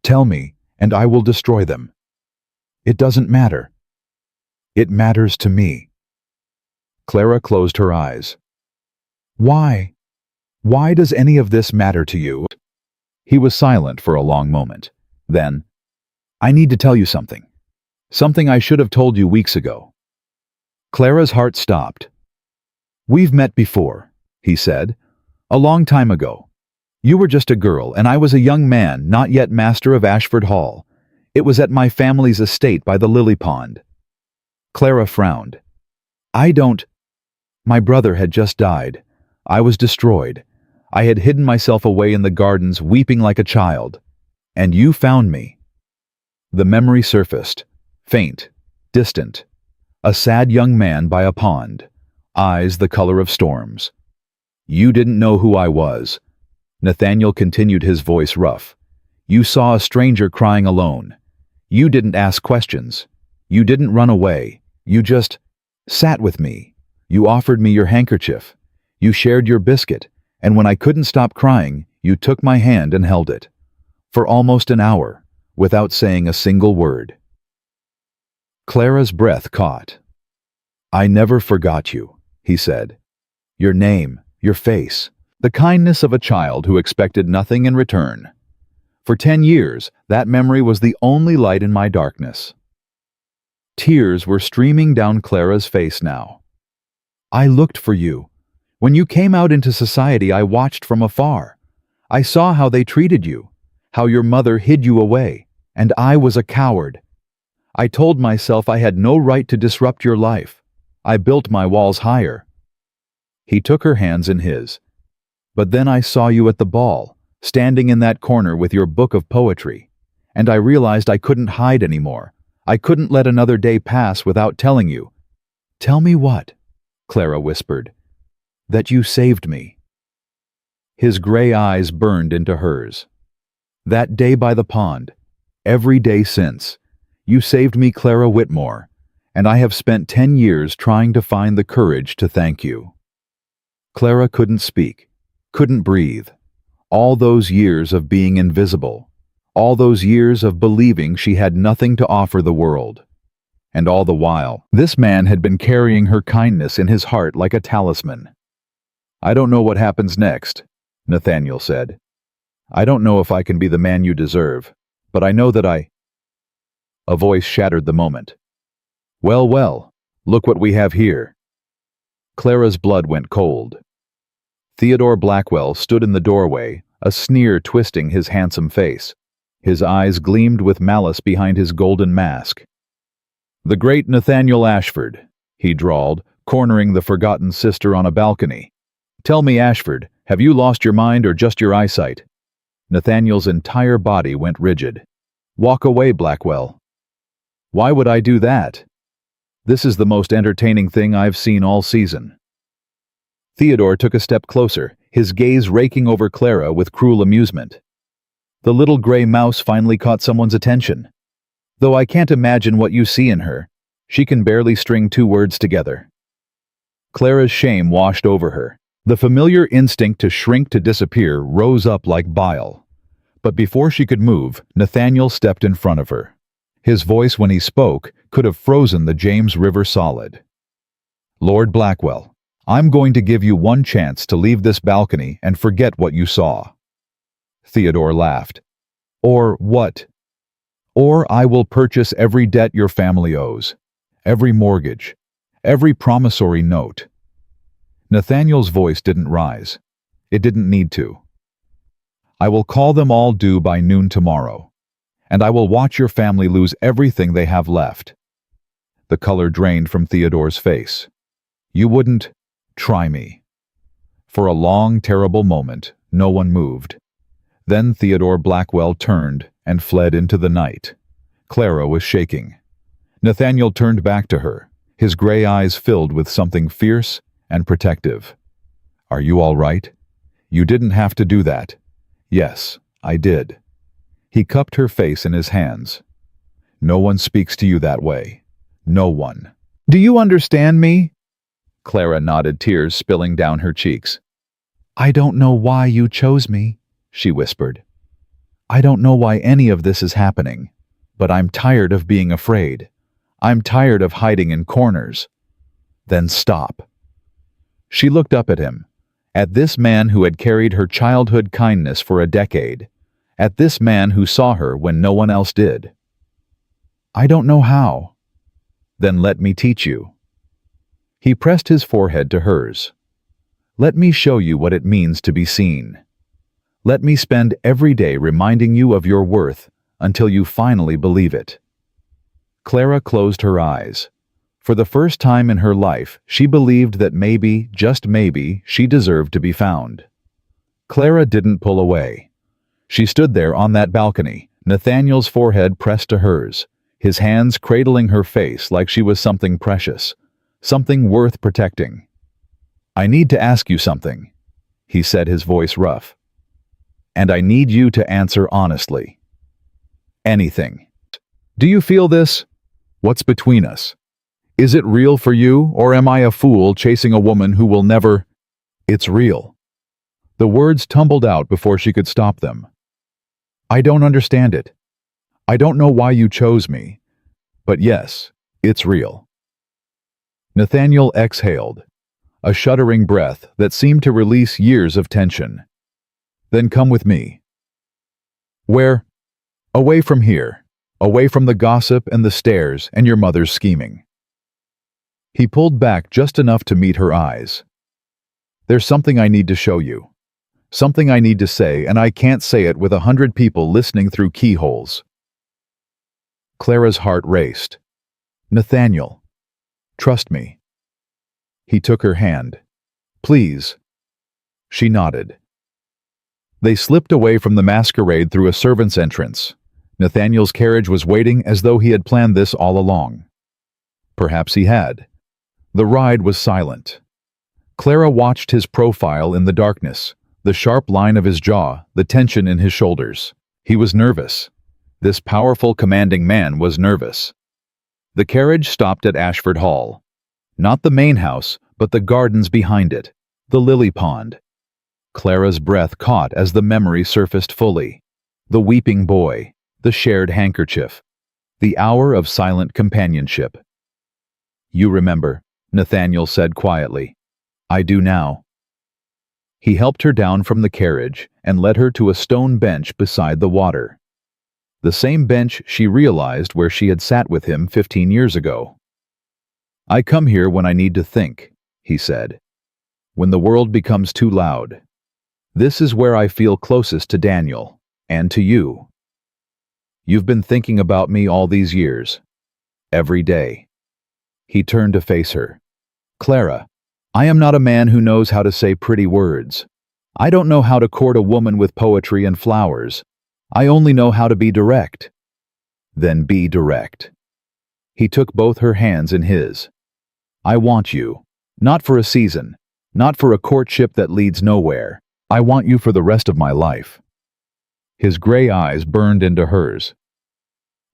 "Tell me, and I will destroy them." "It doesn't matter." "It matters to me." Clara closed her eyes. "Why? Why does any of this matter to you?" He was silent for a long moment. Then, "I need to tell you something. Something I should have told you weeks ago." Clara's heart stopped. "We've met before," he said, "a long time ago. You were just a girl, and I was a young man, not yet master of Ashford Hall. It was at my family's estate by the lily pond." Clara frowned. My brother had just died. I was destroyed. I had hidden myself away in the gardens, weeping like a child. And you found me." The memory surfaced, faint, distant. A sad young man by a pond, eyes the color of storms. "You didn't know who I was." Nathaniel continued, his voice rough. "You saw a stranger crying alone. You didn't ask questions. You didn't run away. You just sat with me. You offered me your handkerchief. You shared your biscuit, and when I couldn't stop crying, you took my hand and held it. For almost an hour, without saying a single word." Clara's breath caught. "I never forgot you," he said. "Your name, your face, the kindness of a child who expected nothing in return. For 10 years, that memory was the only light in my darkness." Tears were streaming down Clara's face now. "I looked for you. When you came out into society, I watched from afar. I saw how they treated you, how your mother hid you away, and I was a coward. I told myself I had no right to disrupt your life. I built my walls higher." He took her hands in his. "But then I saw you at the ball, standing in that corner with your book of poetry, and I realized I couldn't hide anymore. I couldn't let another day pass without telling you." "Tell me what?" Clara whispered. "That you saved me." His gray eyes burned into hers. "That day by the pond, every day since, you saved me, Clara Whitmore, and I have spent 10 years trying to find the courage to thank you." Clara couldn't speak, couldn't breathe. All those years of being invisible, all those years of believing she had nothing to offer the world. And all the while, this man had been carrying her kindness in his heart like a talisman. "I don't know what happens next," Nathaniel said. "I don't know if I can be the man you deserve, but I know that I—" A voice shattered the moment. "Well, well, look what we have here." Clara's blood went cold. Theodore Blackwell stood in the doorway, a sneer twisting his handsome face. His eyes gleamed with malice behind his golden mask. "The great Nathaniel Ashford," he drawled, cornering the forgotten sister on a balcony. "Tell me, Ashford, have you lost your mind or just your eyesight?" Nathaniel's entire body went rigid. "Walk away, Blackwell." "Why would I do that? This is the most entertaining thing I've seen all season." Theodore took a step closer, his gaze raking over Clara with cruel amusement. The little gray mouse finally caught someone's attention. "Though I can't imagine what you see in her. She can barely string 2 words together." Clara's shame washed over her. The familiar instinct to shrink to disappear rose up like bile. But before she could move, Nathaniel stepped in front of her. His voice, when he spoke, could have frozen the James River solid. "Lord Blackwell, I'm going to give you one chance to leave this balcony and forget what you saw." Theodore laughed. "Or what?" "Or I will purchase every debt your family owes, every mortgage, every promissory note." Nathaniel's voice didn't rise. It didn't need to. "I will call them all due by noon tomorrow, and I will watch your family lose everything they have left." The color drained from Theodore's face. "You wouldn't try me." For a long, terrible moment, no one moved. Then Theodore Blackwell turned and fled into the night. Clara was shaking. Nathaniel turned back to her, his gray eyes filled with something fierce and protective. "Are you all right? You didn't have to do that." "Yes, I did." He cupped her face in his hands. "No one speaks to you that way. No one." "Do you understand me?" Clara nodded, tears spilling down her cheeks. "I don't know why you chose me," she whispered. "I don't know why any of this is happening, but I'm tired of being afraid. I'm tired of hiding in corners." "Then stop." She looked up at him, at this man who had carried her childhood kindness for a decade, at this man who saw her when no one else did. "I don't know how." "Then let me teach you." He pressed his forehead to hers. "Let me show you what it means to be seen. Let me spend every day reminding you of your worth until you finally believe it." Clara closed her eyes. For the first time in her life, she believed that maybe, just maybe, she deserved to be found. Clara didn't pull away. She stood there on that balcony, Nathaniel's forehead pressed to hers, his hands cradling her face like she was something precious, something worth protecting. "I need to ask you something," he said, his voice rough. "And I need you to answer honestly. Anything. Do you feel this? What's between us? Is it real for you, or am I a fool chasing a woman who will never—" "It's real." The words tumbled out before she could stop them. "I don't understand it. I don't know why you chose me. But yes, it's real." Nathaniel exhaled, a shuddering breath that seemed to release years of tension. "Then come with me." "Where?" "Away from here. Away from the gossip and the stares and your mother's scheming." He pulled back just enough to meet her eyes. "There's something I need to show you. Something I need to say, and I can't say it with 100 people listening through keyholes." Clara's heart raced. "Nathaniel, trust me." He took her hand. "Please." She nodded. They slipped away from the masquerade through a servant's entrance. Nathaniel's carriage was waiting as though he had planned this all along. Perhaps he had. The ride was silent. Clara watched his profile in the darkness, the sharp line of his jaw, the tension in his shoulders. He was nervous. This powerful, commanding man was nervous. The carriage stopped at Ashford Hall. Not the main house, but the gardens behind it, the lily pond. Clara's breath caught as the memory surfaced fully. The weeping boy, the shared handkerchief, the hour of silent companionship. "You remember," Nathaniel said quietly. "I do now." He helped her down from the carriage and led her to a stone bench beside the water. The same bench she realized where she had sat with him 15 years ago. "I come here when I need to think," he said. "When the world becomes too loud. This is where I feel closest to Daniel, and to you. You've been thinking about me all these years. Every day." He turned to face her. "Clara, I am not a man who knows how to say pretty words. I don't know how to court a woman with poetry and flowers. I only know how to be direct." "Then be direct." He took both her hands in his. "I want you, not for a season, not for a courtship that leads nowhere. I want you for the rest of my life." His gray eyes burned into hers.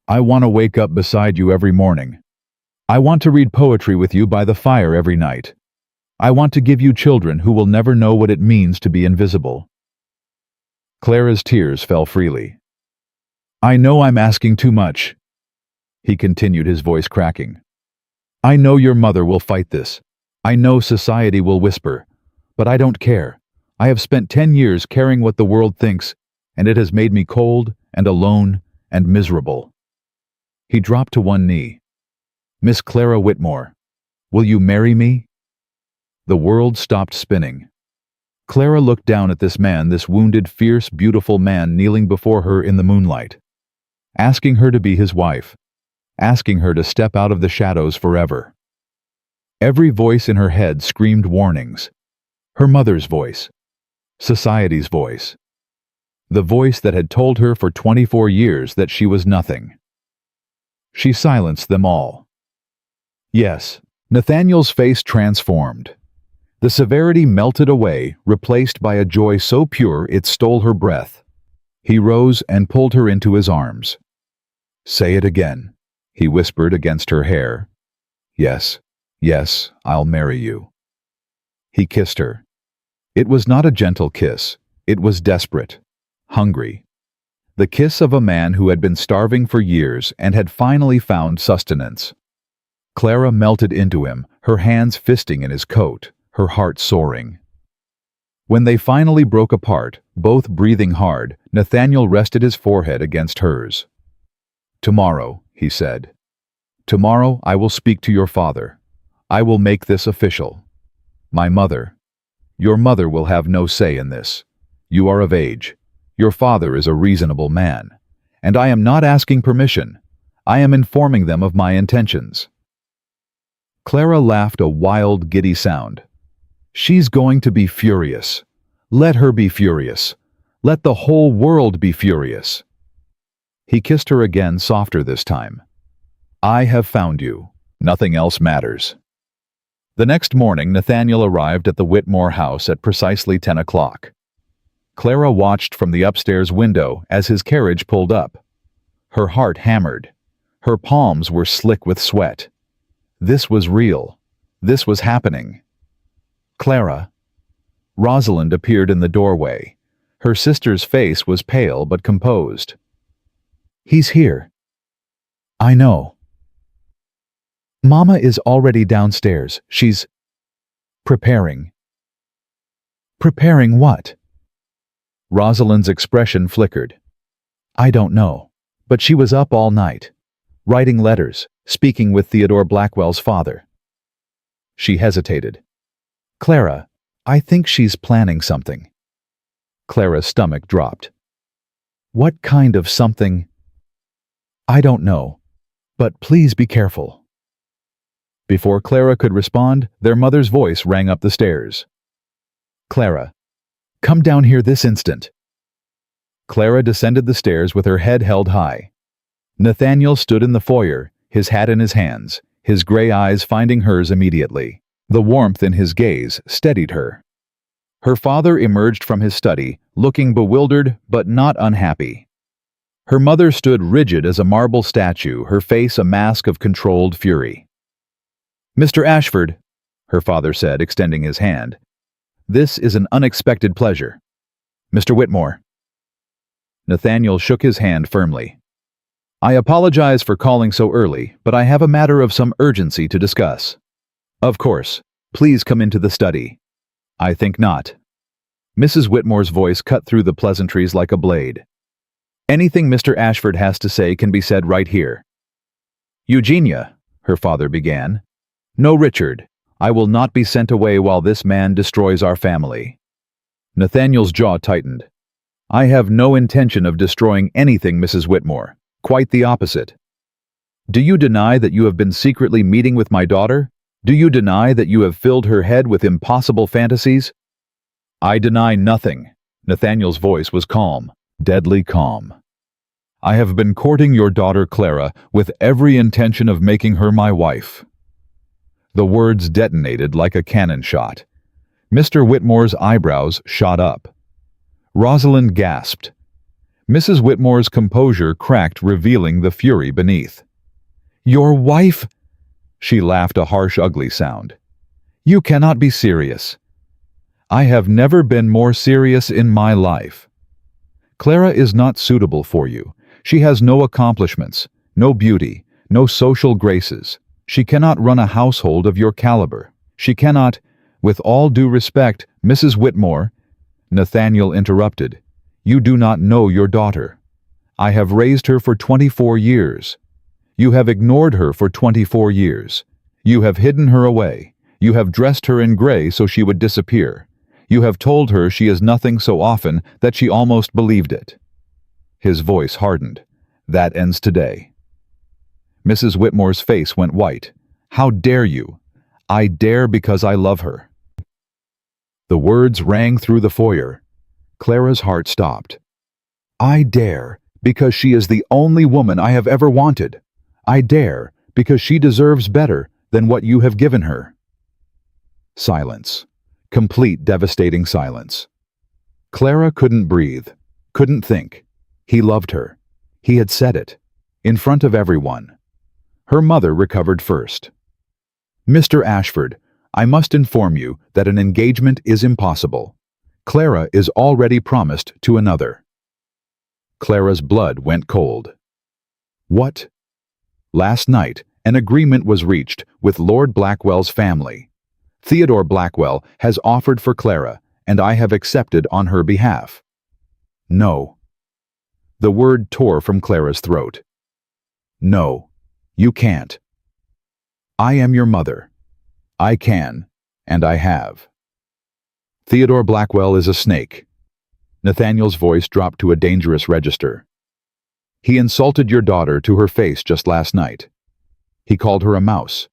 "I want to wake up beside you every morning. I want to read poetry with you by the fire every night. I want to give you children who will never know what it means to be invisible." Clara's tears fell freely. "I know I'm asking too much," he continued, his voice cracking. "I know your mother will fight this. I know society will whisper. But I don't care. I have spent 10 years caring what the world thinks, and it has made me cold and alone and miserable." He dropped to one knee. "Miss Clara Whitmore, will you marry me?" The world stopped spinning. Clara looked down at this man, this wounded, fierce, beautiful man kneeling before her in the moonlight, asking her to be his wife, asking her to step out of the shadows forever. Every voice in her head screamed warnings. Her mother's voice, society's voice, the voice that had told her for 24 years that she was nothing. She silenced them all. Yes, Nathaniel's face transformed. The severity melted away, replaced by a joy so pure it stole her breath. He rose and pulled her into his arms. "Say it again," he whispered against her hair. "Yes, yes, I'll marry you." He kissed her. It was not a gentle kiss. It was desperate, hungry. The kiss of a man who had been starving for years and had finally found sustenance. Clara melted into him, her hands fisting in his coat, her heart soaring. When they finally broke apart, both breathing hard, Nathaniel rested his forehead against hers. "Tomorrow," he said. "Tomorrow I will speak to your father. I will make this official. My mother. Your mother will have no say in this. You are of age. Your father is a reasonable man. And I am not asking permission. I am informing them of my intentions." Clara laughed a wild, giddy sound. "She's going to be furious. Let her be furious. Let the whole world be furious." He kissed her again, softer this time. "I have found you. Nothing else matters." The next morning, Nathaniel arrived at the Whitmore house at precisely 10 o'clock. Clara watched from the upstairs window as his carriage pulled up. Her heart hammered. Her palms were slick with sweat. This was real. This was happening. "Clara." Rosalind appeared in the doorway. Her sister's face was pale but composed. "He's here." "I know." "Mama is already downstairs. She's preparing." "Preparing what?" Rosalind's expression flickered. "I don't know. But she was up all night, writing letters, speaking with Theodore Blackwell's father." She hesitated. "Clara, I think she's planning something." Clara's stomach dropped. "What kind of something?" "I don't know. But please be careful." Before Clara could respond, their mother's voice rang up the stairs. "Clara, come down here this instant." Clara descended the stairs with her head held high. Nathaniel stood in the foyer, his hat in his hands, his gray eyes finding hers immediately. The warmth in his gaze steadied her. Her father emerged from his study, looking bewildered but not unhappy. Her mother stood rigid as a marble statue, her face a mask of controlled fury. "Mr. Ashford," her father said, extending his hand, "this is an unexpected pleasure. Mr. Whitmore." Nathaniel shook his hand firmly. "I apologize for calling so early, but I have a matter of some urgency to discuss." "Of course. Please come into the study." "I think not." Mrs. Whitmore's voice cut through the pleasantries like a blade. "Anything Mr. Ashford has to say can be said right here." "Eugenia," her father began. "No, Richard. I will not be sent away while this man destroys our family." Nathaniel's jaw tightened. "I have no intention of destroying anything, Mrs. Whitmore. Quite the opposite." "Do you deny that you have been secretly meeting with my daughter? Do you deny that you have filled her head with impossible fantasies?" "I deny nothing." Nathaniel's voice was calm, deadly calm. "I have been courting your daughter Clara with every intention of making her my wife." The words detonated like a cannon shot. Mr. Whitmore's eyebrows shot up. Rosalind gasped. Mrs. Whitmore's composure cracked, revealing the fury beneath. "Your wife?" She laughed a harsh, ugly sound. "You cannot be serious." "I have never been more serious in my life. Clara is not suitable for you. She has no accomplishments, no beauty, no social graces. She cannot run a household of your caliber. She cannot, with all due respect, Mrs. Whitmore—" Nathaniel interrupted. "You do not know your daughter. I have raised her for 24 years. You have ignored her for 24 years. You have hidden her away. You have dressed her in gray so she would disappear. You have told her she is nothing so often that she almost believed it." His voice hardened. "That ends today." Mrs. Whitmore's face went white. "How dare you?" "I dare because I love her." The words rang through the foyer. Clara's heart stopped. "I dare because she is the only woman I have ever wanted. I dare because she deserves better than what you have given her." Silence. Complete, devastating silence. Clara couldn't breathe, couldn't think. He loved her. He had said it. In front of everyone. Her mother recovered first. "Mr. Ashford, I must inform you that an engagement is impossible. Clara is already promised to another." Clara's blood went cold. "What?" "Last night, an agreement was reached with Lord Blackwell's family. Theodore Blackwell has offered for Clara, and I have accepted on her behalf." "No." The word tore from Clara's throat. "No, you can't. I am your mother. I can, and I have." "Theodore Blackwell is a snake." Nathaniel's voice dropped to a dangerous register. "He insulted your daughter to her face just last night. He called her a mouse.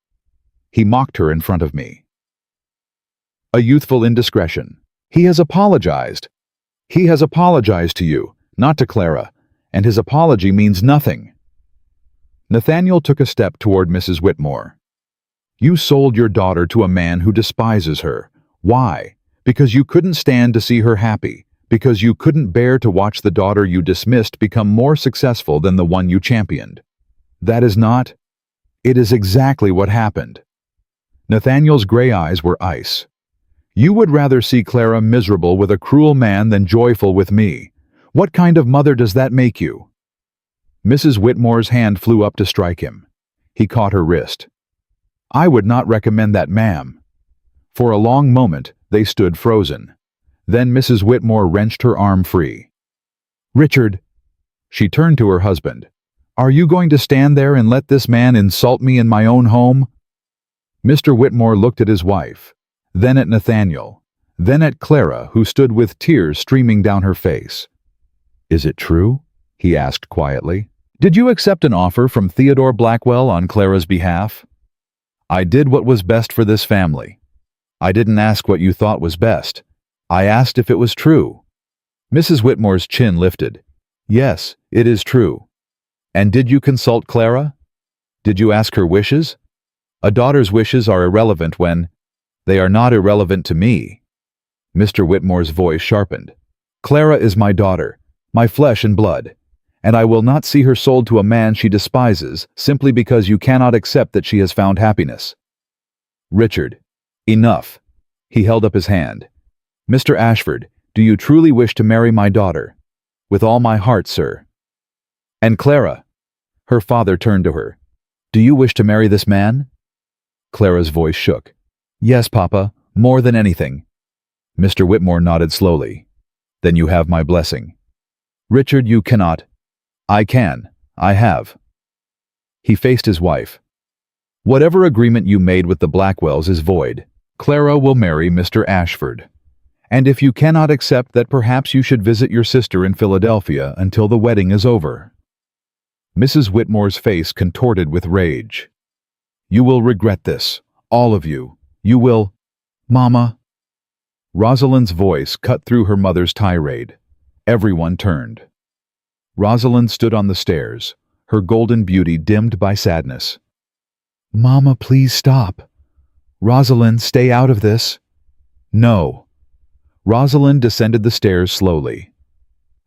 He mocked her in front of me. A youthful indiscretion. He has apologized. He has apologized to you, not to Clara, and his apology means nothing." Nathaniel took a step toward Mrs. Whitmore. "You sold your daughter to a man who despises her. Why? Because you couldn't stand to see her happy, because you couldn't bear to watch the daughter you dismissed become more successful than the one you championed. That is not— It is exactly what happened." Nathaniel's gray eyes were ice. "You would rather see Clara miserable with a cruel man than joyful with me. What kind of mother does that make you?" Mrs. Whitmore's hand flew up to strike him. He caught her wrist. "I would not recommend that, ma'am." For a long moment, they stood frozen. Then Mrs. Whitmore wrenched her arm free. "Richard," she turned to her husband, "are you going to stand there and let this man insult me in my own home?" Mr. Whitmore looked at his wife, then at Nathaniel, then at Clara, who stood with tears streaming down her face. "Is it true?" he asked quietly. Did you accept an offer from Theodore Blackwell on Clara's behalf? I did what was best for this family. I didn't ask what you thought was best. I asked if it was true. Mrs. Whitmore's chin lifted. Yes, it is true. And did you consult Clara? Did you ask her wishes? A daughter's wishes are irrelevant when... They are not irrelevant to me. Mr. Whitmore's voice sharpened. Clara is my daughter, my flesh and blood, and I will not see her sold to a man she despises simply because you cannot accept that she has found happiness. Richard, enough. He held up his hand. Mr. Ashford, do you truly wish to marry my daughter? With all my heart, sir. And Clara? Her father turned to her. Do you wish to marry this man? Clara's voice shook. Yes, Papa, more than anything. Mr. Whitmore nodded slowly. Then you have my blessing. Richard, you cannot. I can. I have. He faced his wife. Whatever agreement you made with the Blackwells is void. Clara will marry Mr. Ashford. And if you cannot accept that, perhaps you should visit your sister in Philadelphia until the wedding is over. Mrs. Whitmore's face contorted with rage. You will regret this, all of you. You will... Mama. Rosalind's voice cut through her mother's tirade. Everyone turned. Rosalind stood on the stairs, her golden beauty dimmed by sadness. Mama, please stop. Rosalind, stay out of this. No. Rosalind descended the stairs slowly.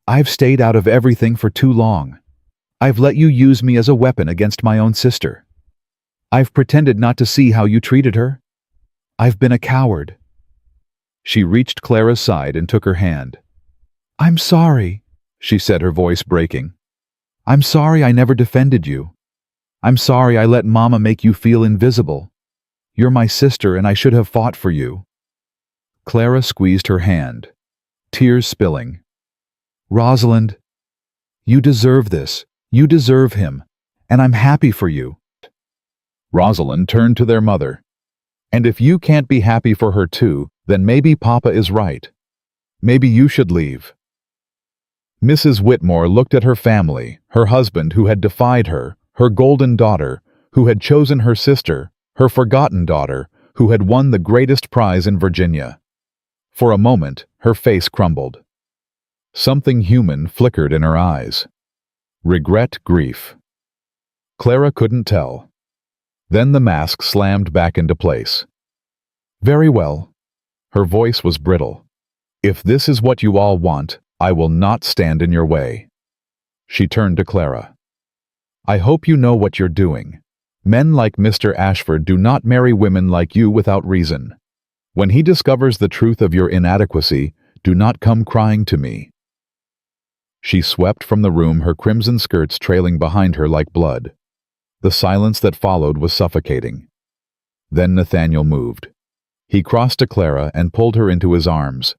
I've stayed out of everything for too long. I've let you use me as a weapon against my own sister. I've pretended not to see how you treated her. I've been a coward. She reached Clara's side and took her hand. I'm sorry, she said, her voice breaking. I'm sorry I never defended you. I'm sorry I let Mama make you feel invisible. You're my sister and I should have fought for you. Clara squeezed her hand, tears spilling. Rosalind, you deserve this. You deserve him, and I'm happy for you. Rosalind turned to their mother. And if you can't be happy for her too, then maybe Papa is right. Maybe you should leave. Mrs. Whitmore looked at her family, her husband who had defied her golden daughter, who had chosen her sister, her forgotten daughter, who had won the greatest prize in Virginia. For a moment, her face crumbled. Something human flickered in her eyes. Regret, grief. Clara couldn't tell. Then the mask slammed back into place. Very well. Her voice was brittle. If this is what you all want, I will not stand in your way. She turned to Clara. I hope you know what you're doing. Men like Mr. Ashford do not marry women like you without reason. When he discovers the truth of your inadequacy, do not come crying to me. She swept from the room, her crimson skirts trailing behind her like blood. The silence that followed was suffocating. Then Nathaniel moved. He crossed to Clara and pulled her into his arms.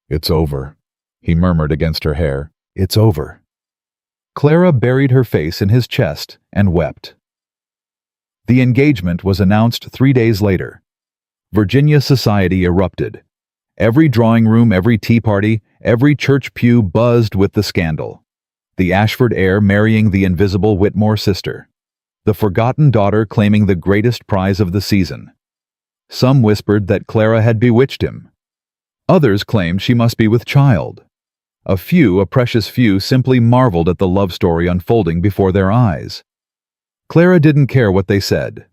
It's over, he murmured against her hair. It's over. Clara buried her face in his chest and wept. The engagement was announced 3 days later. Virginia society erupted. Every drawing room, every tea party, every church pew buzzed with the scandal. The Ashford heir marrying the invisible Whitmore sister. The forgotten daughter claiming the greatest prize of the season. Some whispered that Clara had bewitched him. Others claimed she must be with child. A precious few, simply marveled at the love story unfolding before their eyes. Clara didn't care what they said.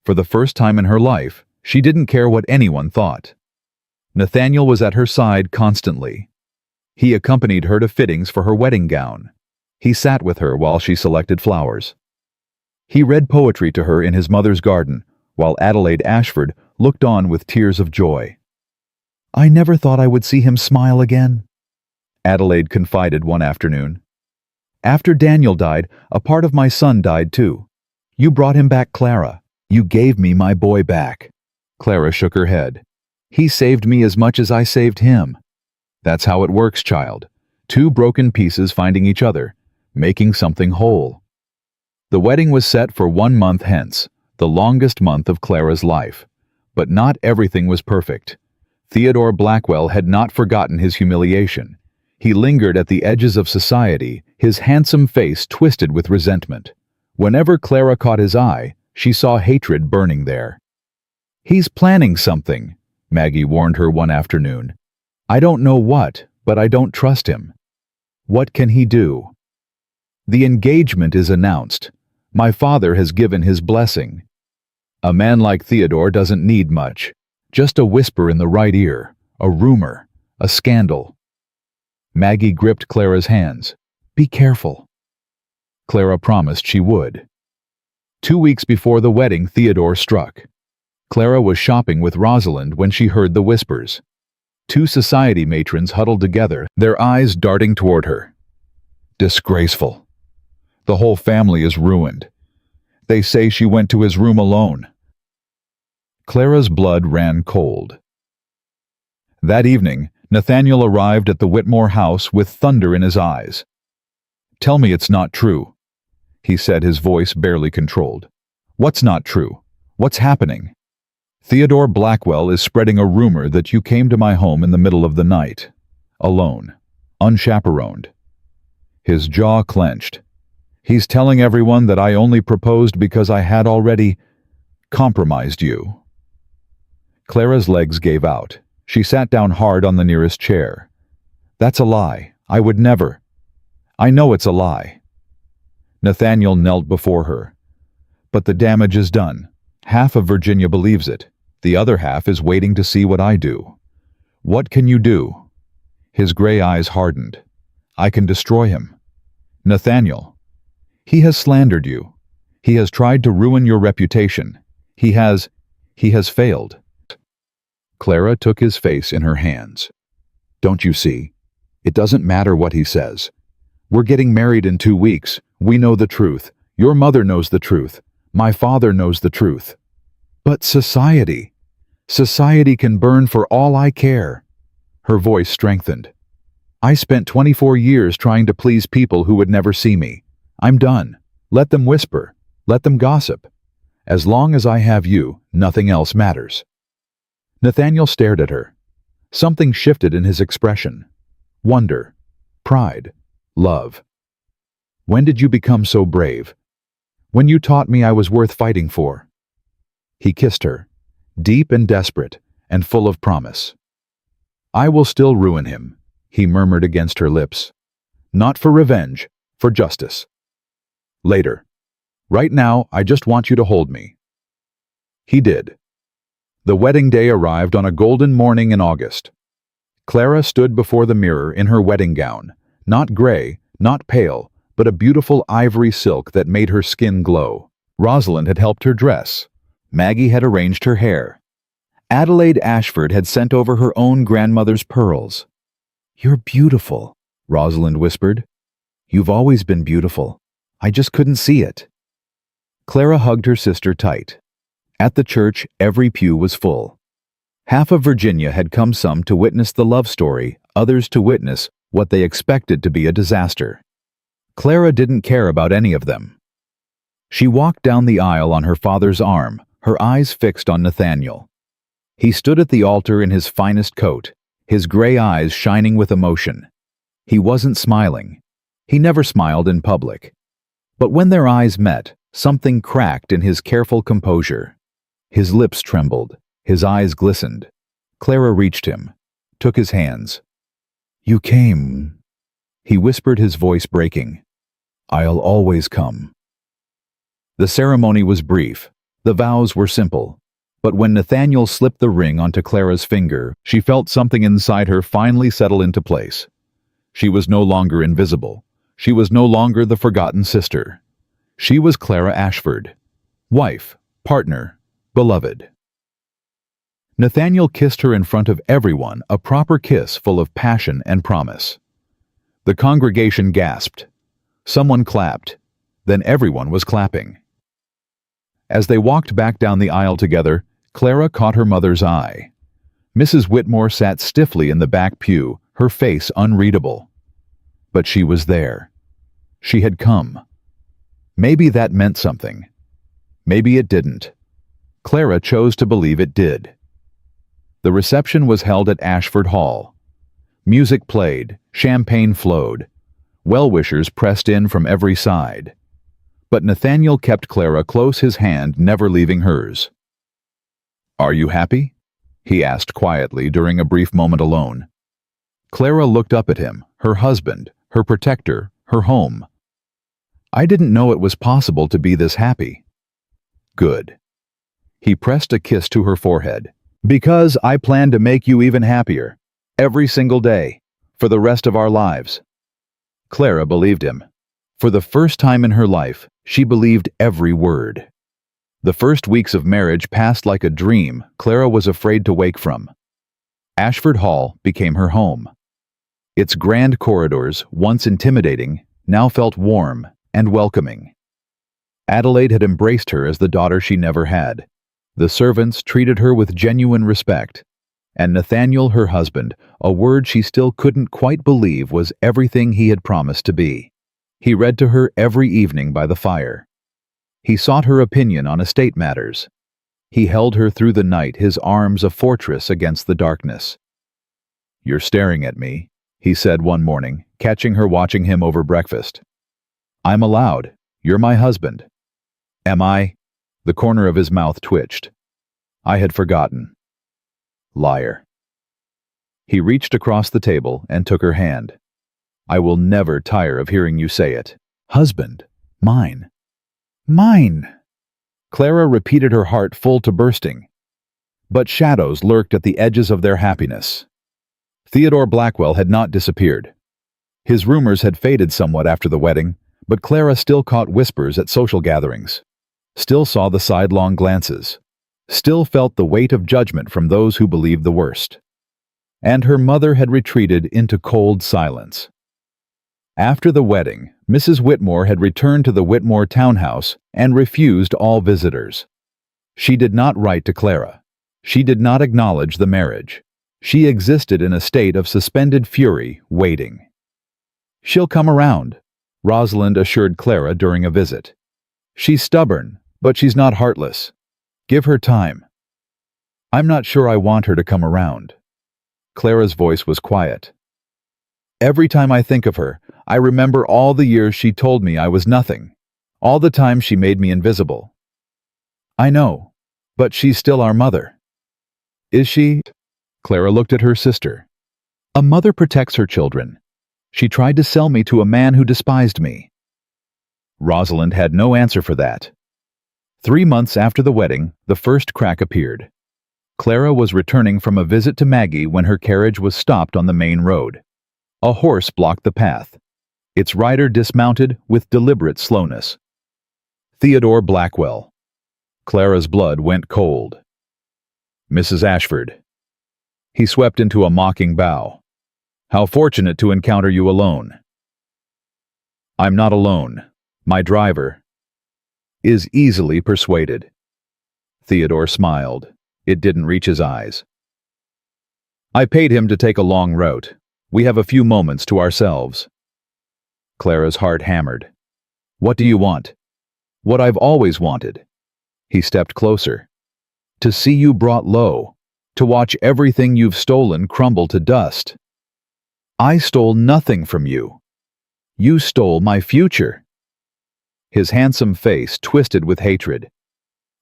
For the first time in her life, she didn't care what anyone thought. Nathaniel was at her side constantly. He accompanied her to fittings for her wedding gown. He sat with her while she selected flowers. He read poetry to her in his mother's garden, while Adelaide Ashford looked on with tears of joy. I never thought I would see him smile again, Adelaide confided one afternoon. After Daniel died, a part of my son died too. You brought him back, Clara. You gave me my boy back. Clara shook her head. He saved me as much as I saved him. That's how it works, child. Two broken pieces finding each other, making something whole. The wedding was set for 1 month hence, the longest month of Clara's life. But not everything was perfect. Theodore Blackwell had not forgotten his humiliation. He lingered at the edges of society, his handsome face twisted with resentment. Whenever Clara caught his eye, she saw hatred burning there. "He's planning something," Maggie warned her one afternoon. "I don't know what, but I don't trust him." "What can he do?" "The engagement is announced. My father has given his blessing." A man like Theodore doesn't need much. Just a whisper in the right ear, a rumor, a scandal. Maggie gripped Clara's hands. "Be careful." Clara promised she would. 2 weeks before the wedding, Theodore struck. Clara was shopping with Rosalind when she heard the whispers. 2 society matrons huddled together, their eyes darting toward her. "Disgraceful. The whole family is ruined. They say she went to his room alone." Clara's blood ran cold. That evening, Nathaniel arrived at the Whitmore house with thunder in his eyes. "Tell me it's not true," he said, his voice barely controlled. "What's not true? What's happening?" "Theodore Blackwell is spreading a rumor that you came to my home in the middle of the night. Alone. Unchaperoned." His jaw clenched. "He's telling everyone that I only proposed because I had already compromised you." Clara's legs gave out. She sat down hard on the nearest chair. "That's a lie. I would never." "I know it's a lie." Nathaniel knelt before her. "But the damage is done. Half of Virginia believes it. The other half is waiting to see what I do." "What can you do?" His gray eyes hardened. "I can destroy him." "Nathaniel, he has slandered you. He has tried to ruin your reputation. He has failed." Clara took his face in her hands. "Don't you see? It doesn't matter what he says. We're getting married in 2 weeks. We know the truth. Your mother knows the truth. My father knows the truth. But society can burn for all I care." Her voice strengthened. "I spent 24 years trying to please people who would never see me. I'm done. Let them whisper. Let them gossip. As long as I have you, nothing else matters." Nathaniel stared at her. Something shifted in his expression. Wonder, pride, love. "When did you become so brave?" "When you taught me I was worth fighting for." He kissed her, deep and desperate, and full of promise. "I will still ruin him," he murmured against her lips. "Not for revenge, for justice. Later. Right now, I just want you to hold me." He did. The wedding day arrived on a golden morning in August. Clara stood before the mirror in her wedding gown, not gray, not pale, but a beautiful ivory silk that made her skin glow. Rosalind had helped her dress. Maggie had arranged her hair. Adelaide Ashford had sent over her own grandmother's pearls. "You're beautiful," Rosalind whispered. "You've always been beautiful. I just couldn't see it." Clara hugged her sister tight. At the church, every pew was full. Half of Virginia had come, some to witness the love story, others to witness what they expected to be a disaster. Clara didn't care about any of them. She walked down the aisle on her father's arm, her eyes fixed on Nathaniel. He stood at the altar in his finest coat, his gray eyes shining with emotion. He wasn't smiling. He never smiled in public. But when their eyes met, something cracked in his careful composure. His lips trembled, his eyes glistened. Clara reached him, took his hands. "You came," he whispered, his voice breaking. "I'll always come." The ceremony was brief. The vows were simple. But when Nathaniel slipped the ring onto Clara's finger, she felt something inside her finally settle into place. She was no longer invisible. She was no longer the forgotten sister. She was Clara Ashford, wife, partner, beloved. Nathaniel kissed her in front of everyone, a proper kiss full of passion and promise. The congregation gasped. Someone clapped. Then everyone was clapping. As they walked back down the aisle together, Clara caught her mother's eye. Mrs. Whitmore sat stiffly in the back pew, her face unreadable. But she was there. She had come. Maybe that meant something. Maybe it didn't. Clara chose to believe it did. The reception was held at Ashford Hall. Music played, champagne flowed. Well-wishers pressed in from every side. But Nathaniel kept Clara close, his hand never leaving hers. "Are you happy?" he asked quietly during a brief moment alone. Clara looked up at him, her husband, her protector, her home. "I didn't know it was possible to be this happy." "Good." He pressed a kiss to her forehead. "Because I plan to make you even happier. Every single day. For the rest of our lives." Clara believed him. For the first time in her life, she believed every word. The first weeks of marriage passed like a dream Clara was afraid to wake from. Ashford Hall became her home. Its grand corridors, once intimidating, now felt warm and welcoming. Adelaide had embraced her as the daughter she never had. The servants treated her with genuine respect. And Nathaniel, her husband, a word she still couldn't quite believe, was everything he had promised to be. He read to her every evening by the fire. He sought her opinion on estate matters. He held her through the night, his arms a fortress against the darkness. "You're staring at me," he said one morning, catching her watching him over breakfast. "I'm allowed. You're my husband." "Am I?" The corner of his mouth twitched. "I had forgotten." Liar. He reached across the table and took her hand. "I will never tire of hearing you say it. Husband. Mine. Mine." Clara repeated, her heart full to bursting. But shadows lurked at the edges of their happiness. Theodore Blackwell had not disappeared. His rumors had faded somewhat after the wedding, but Clara still caught whispers at social gatherings, still saw the sidelong glances, still felt the weight of judgment from those who believed the worst. And her mother had retreated into cold silence. After the wedding, Mrs. Whitmore had returned to the Whitmore townhouse and refused all visitors. She did not write to Clara. She did not acknowledge the marriage. She existed in a state of suspended fury, waiting. "She'll come around," Rosalind assured Clara during a visit. "She's stubborn, but she's not heartless. Give her time." "I'm not sure I want her to come around." Clara's voice was quiet. "Every time I think of her, I remember all the years she told me I was nothing, all the time she made me invisible." "I know, but she's still our mother." "Is she?" Clara looked at her sister. "A mother protects her children. She tried to sell me to a man who despised me." Rosalind had no answer for that. 3 months after the wedding, the first crack appeared. Clara was returning from a visit to Maggie when her carriage was stopped on the main road. A horse blocked the path. Its rider dismounted with deliberate slowness. Theodore Blackwell. Clara's blood went cold. "Mrs. Ashford." He swept into a mocking bow. "How fortunate to encounter you alone." "I'm not alone. My driver is easily persuaded." Theodore smiled. It didn't reach his eyes. "I paid him to take a long route. We have a few moments to ourselves." Clara's heart hammered. "What do you want?" "What I've always wanted." He stepped closer. "To see you brought low. To watch everything you've stolen crumble to dust." "I stole nothing from you. You stole my future." His handsome face twisted with hatred.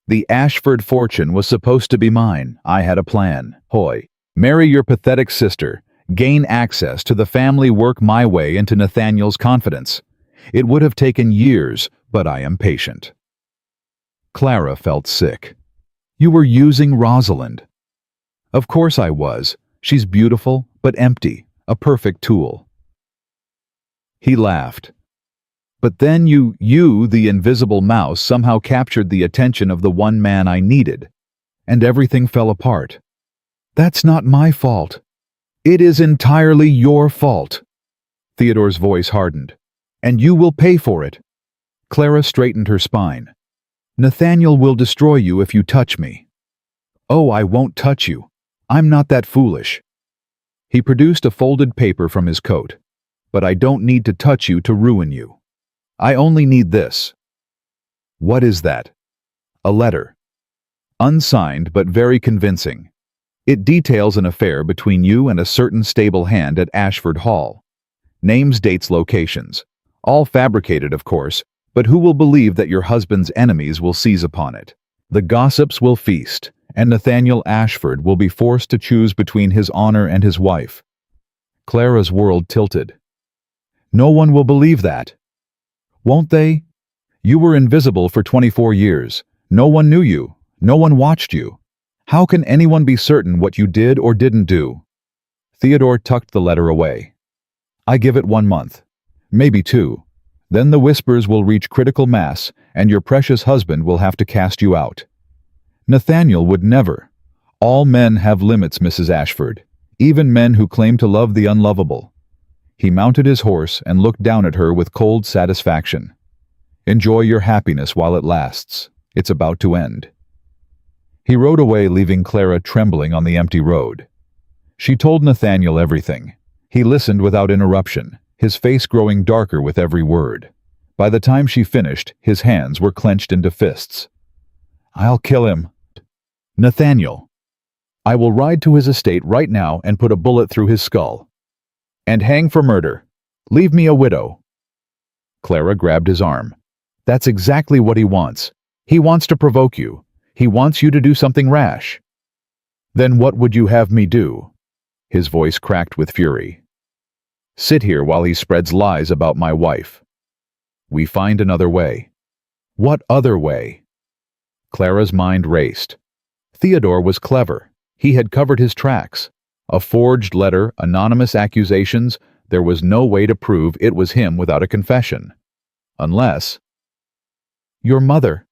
"The Ashford fortune was supposed to be mine. I had a plan. Hoy, marry your pathetic sister, gain access to the family, work my way into Nathaniel's confidence. It would have taken years, but I am patient." Clara felt sick. "You were using Rosalind." "Of course I was. She's beautiful, but empty, a perfect tool." He laughed. "But then you, the invisible mouse, somehow captured the attention of the one man I needed, and everything fell apart. That's not my fault. It is entirely your fault." Theodore's voice hardened. "And you will pay for it." Clara straightened her spine. "Nathaniel will destroy you if you touch me." "Oh, I won't touch you. I'm not that foolish." He produced a folded paper from his coat. "But I don't need to touch you to ruin you. I only need this." "What is that?" "A letter. Unsigned but very convincing. It details an affair between you and a certain stable hand at Ashford Hall. Names, dates, locations. All fabricated, of course, but who will believe that your husband's enemies will seize upon it? The gossips will feast, and Nathaniel Ashford will be forced to choose between his honor and his wife. Clara's world tilted. No one will believe that. Won't they? You were invisible for 24 years. No one knew you. No one watched you. How can anyone be certain what you did or didn't do? Theodore tucked the letter away. I give it 1 month. Maybe 2. Then the whispers will reach critical mass, and your precious husband will have to cast you out. Nathaniel would never. All men have limits, Mrs. Ashford, even men who claim to love the unlovable. He mounted his horse and looked down at her with cold satisfaction. Enjoy your happiness while it lasts. It's about to end. He rode away, leaving Clara trembling on the empty road. She told Nathaniel everything. He listened without interruption, his face growing darker with every word. By the time she finished, his hands were clenched into fists. I'll kill him. Nathaniel. I will ride to his estate right now and put a bullet through his skull. And hang for murder. Leave me a widow. Clara grabbed his arm. That's exactly what he wants. He wants to provoke you. He wants you to do something rash. Then what would you have me do? His voice cracked with fury. Sit here while he spreads lies about my wife. We find another way. What other way? Clara's mind raced. Theodore was clever. He had covered his tracks. A forged letter, anonymous accusations, there was no way to prove it was him without a confession. Unless... Your mother,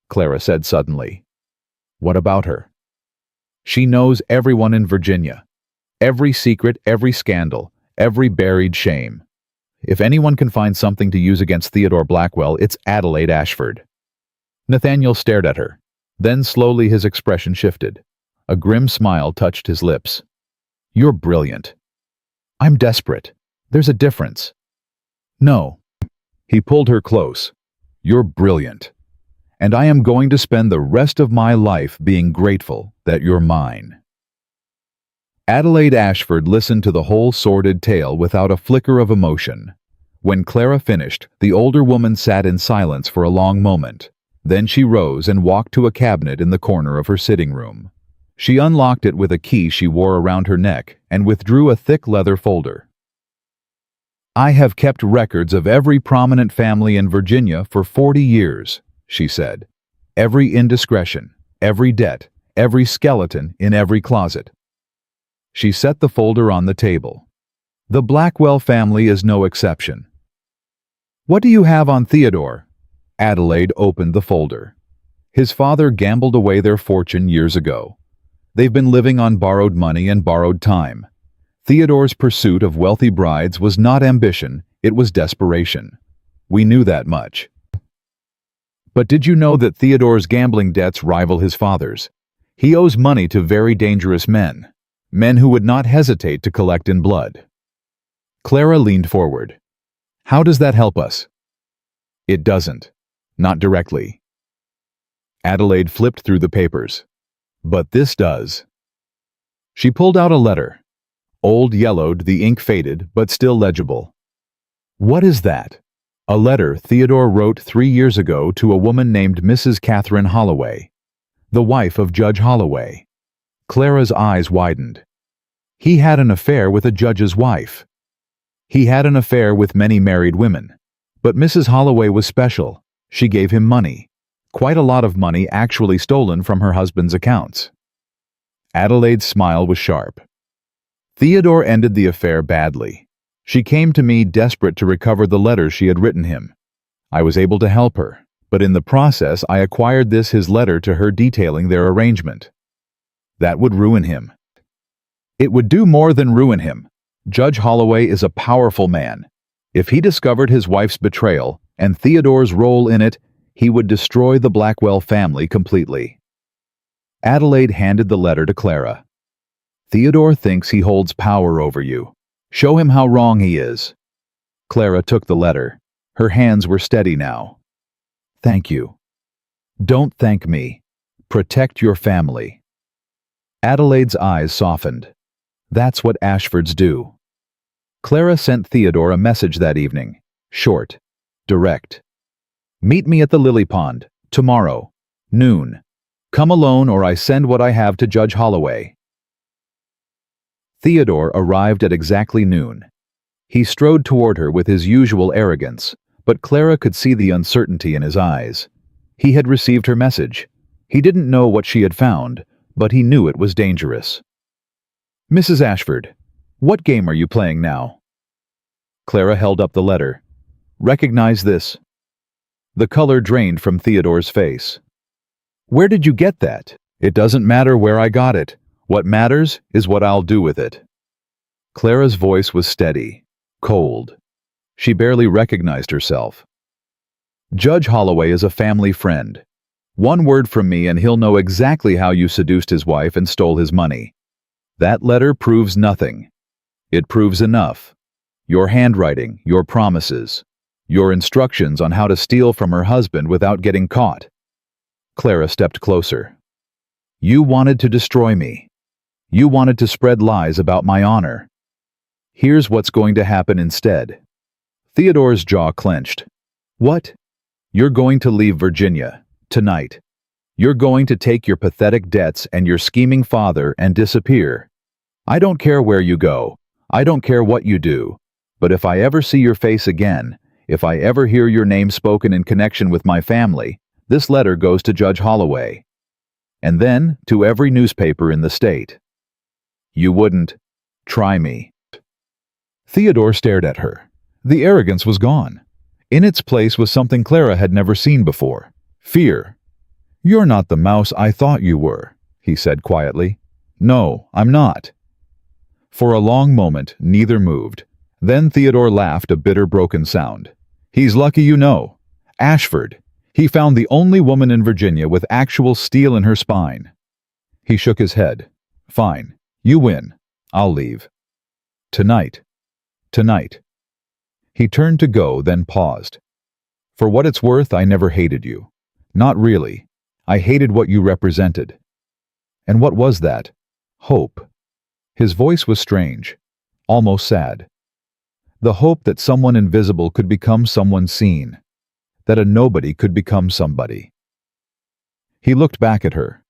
Clara said suddenly. What about her? She knows everyone in Virginia. Every secret, every scandal, every buried shame. If anyone can find something to use against Theodore Blackwell, it's Adelaide Ashford. Nathaniel stared at her. Then slowly his expression shifted. A grim smile touched his lips. You're brilliant. I'm desperate. There's a difference. No. He pulled her close. You're brilliant. And I am going to spend the rest of my life being grateful that you're mine. Adelaide Ashford listened to the whole sordid tale without a flicker of emotion. When Clara finished, the older woman sat in silence for a long moment. Then she rose and walked to a cabinet in the corner of her sitting room. She unlocked it with a key she wore around her neck and withdrew a thick leather folder. I have kept records of every prominent family in Virginia for 40 years, she said. Every indiscretion, every debt, every skeleton in every closet. She set the folder on the table. The Blackwell family is no exception. What do you have on Theodore? Adelaide opened the folder. His father gambled away their fortune years ago. They've been living on borrowed money and borrowed time. Theodore's pursuit of wealthy brides was not ambition, it was desperation. We knew that much. But did you know that Theodore's gambling debts rival his father's? He owes money to very dangerous men. Men who would not hesitate to collect in blood. Clara leaned forward. How does that help us? It doesn't. Not directly. Adelaide flipped through the papers. But this does. She pulled out a letter. Old, yellowed, the ink faded, but still legible. What is that? A letter Theodore wrote 3 years ago to a woman named Mrs. Catherine Holloway, the wife of Judge Holloway. Clara's eyes widened. He had an affair with a judge's wife. He had an affair with many married women. But Mrs. Holloway was special. She gave him money. Quite a lot of money actually stolen from her husband's accounts. Adelaide's smile was sharp. Theodore ended the affair badly. She came to me desperate to recover the letters she had written him. I was able to help her, but in the process I acquired his letter to her detailing their arrangement. That would ruin him. It would do more than ruin him. Judge Holloway is a powerful man. If he discovered his wife's betrayal and Theodore's role in it, he would destroy the Blackwell family completely. Adelaide handed the letter to Clara. Theodore thinks he holds power over you. Show him how wrong he is. Clara took the letter. Her hands were steady now. Thank you. Don't thank me. Protect your family. Adelaide's eyes softened. That's what Ashfords do. Clara sent Theodore a message that evening. Short. Direct. Meet me at the lily pond, tomorrow, noon. Come alone or I send what I have to Judge Holloway. Theodore arrived at exactly noon. He strode toward her with his usual arrogance, but Clara could see the uncertainty in his eyes. He had received her message. He didn't know what she had found, but he knew it was dangerous. Mrs. Ashford, what game are you playing now? Clara held up the letter. Recognize this. The color drained from Theodore's face. Where did you get that? It doesn't matter where I got it. What matters is what I'll do with it. Clara's voice was steady, cold. She barely recognized herself. Judge Holloway is a family friend. One word from me and he'll know exactly how you seduced his wife and stole his money. That letter proves nothing. It proves enough. Your handwriting, your promises, your instructions on how to steal from her husband without getting caught. Clara stepped closer. You wanted to destroy me. You wanted to spread lies about my honor. Here's what's going to happen instead. Theodore's jaw clenched. What? You're going to leave Virginia, tonight. You're going to take your pathetic debts and your scheming father and disappear. I don't care where you go. I don't care what you do. But if I ever see your face again, if I ever hear your name spoken in connection with my family, this letter goes to Judge Holloway. And then to every newspaper in the state. You wouldn't try me. Theodore stared at her. The arrogance was gone. In its place was something Clara had never seen before. Fear. You're not the mouse I thought you were, he said quietly. No, I'm not. For a long moment, neither moved. Then Theodore laughed a bitter, broken sound. He's lucky you know. Ashford. He found the only woman in Virginia with actual steel in her spine. He shook his head. Fine. You win. I'll leave. Tonight. Tonight. He turned to go, then paused. For what it's worth, I never hated you. Not really. I hated what you represented. And what was that? Hope. His voice was strange, almost sad. The hope that someone invisible could become someone seen, that a nobody could become somebody. He looked back at her.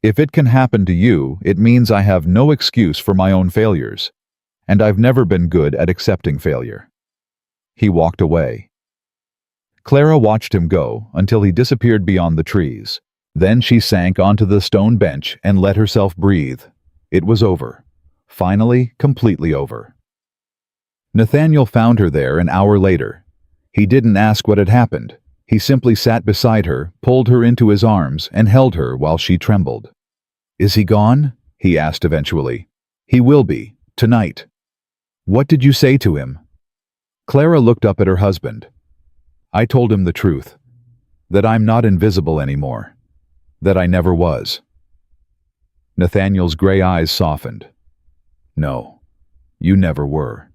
If it can happen to you, it means I have no excuse for my own failures, and I've never been good at accepting failure. He walked away. Clara watched him go until he disappeared beyond the trees. Then she sank onto the stone bench and let herself breathe. It was over. Finally, completely over. Nathaniel found her there an hour later. He didn't ask what had happened. He simply sat beside her, pulled her into his arms, and held her while she trembled. Is he gone? He asked eventually. He will be, tonight. What did you say to him? Clara looked up at her husband. I told him the truth. That I'm not invisible anymore. That I never was. Nathaniel's gray eyes softened. No, you never were.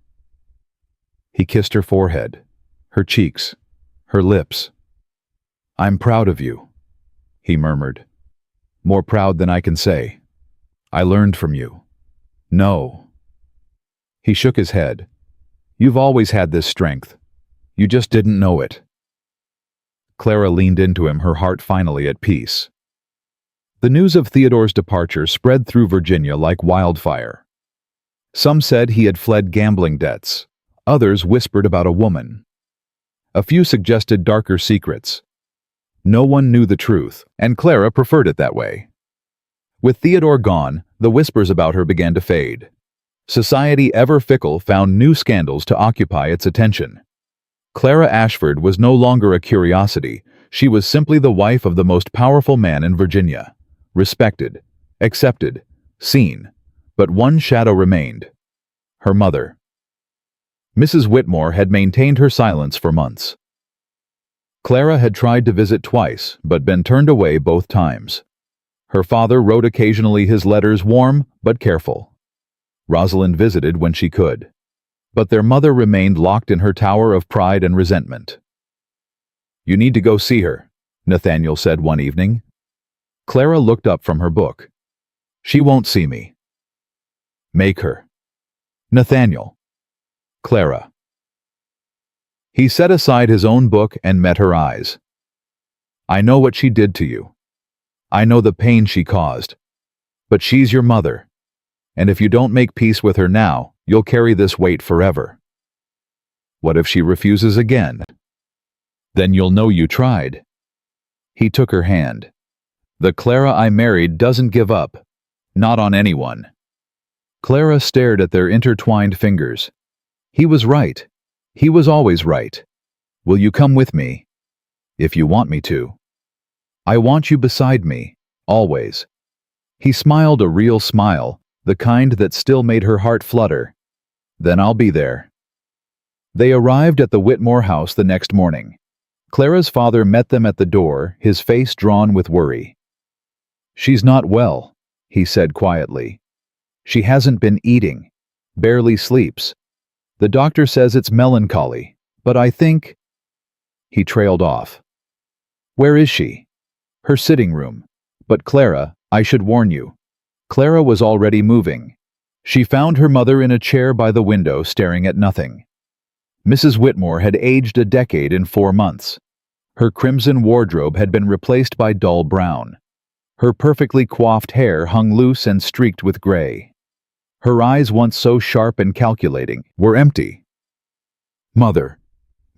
He kissed her forehead, her cheeks, her lips. I'm proud of you, he murmured. More proud than I can say. I learned from you. No. He shook his head. You've always had this strength. You just didn't know it. Clara leaned into him, her heart finally at peace. The news of Theodore's departure spread through Virginia like wildfire. Some said he had fled gambling debts. Others whispered about a woman. A few suggested darker secrets. No one knew the truth, and Clara preferred it that way. With Theodore gone, the whispers about her began to fade. Society, ever fickle, found new scandals to occupy its attention. Clara Ashford was no longer a curiosity. She was simply the wife of the most powerful man in Virginia. Respected, accepted, seen. But one shadow remained. Her mother. Mrs. Whitmore had maintained her silence for months. Clara had tried to visit twice, but been turned away both times. Her father wrote occasionally, his letters warm but careful. Rosalind visited when she could. But their mother remained locked in her tower of pride and resentment. You need to go see her, Nathaniel said one evening. Clara looked up from her book. She won't see me. Make her. Nathaniel. Clara. He set aside his own book and met her eyes. I know what she did to you. I know the pain she caused. But she's your mother. And if you don't make peace with her now, you'll carry this weight forever. What if she refuses again? Then you'll know you tried. He took her hand. The Clara I married doesn't give up. Not on anyone. Clara stared at their intertwined fingers. He was right. He was always right. Will you come with me? If you want me to. I want you beside me, always. He smiled a real smile, the kind that still made her heart flutter. Then I'll be there. They arrived at the Whitmore house the next morning. Clara's father met them at the door, his face drawn with worry. She's not well, he said quietly. She hasn't been eating, barely sleeps. The doctor says it's melancholy, but I think... He trailed off. Where is she? Her sitting room. But Clara, I should warn you. Clara was already moving. She found her mother in a chair by the window staring at nothing. Mrs. Whitmore had aged a decade in 4 months. Her crimson wardrobe had been replaced by dull brown. Her perfectly coiffed hair hung loose and streaked with gray. Her eyes, once so sharp and calculating, were empty. Mother.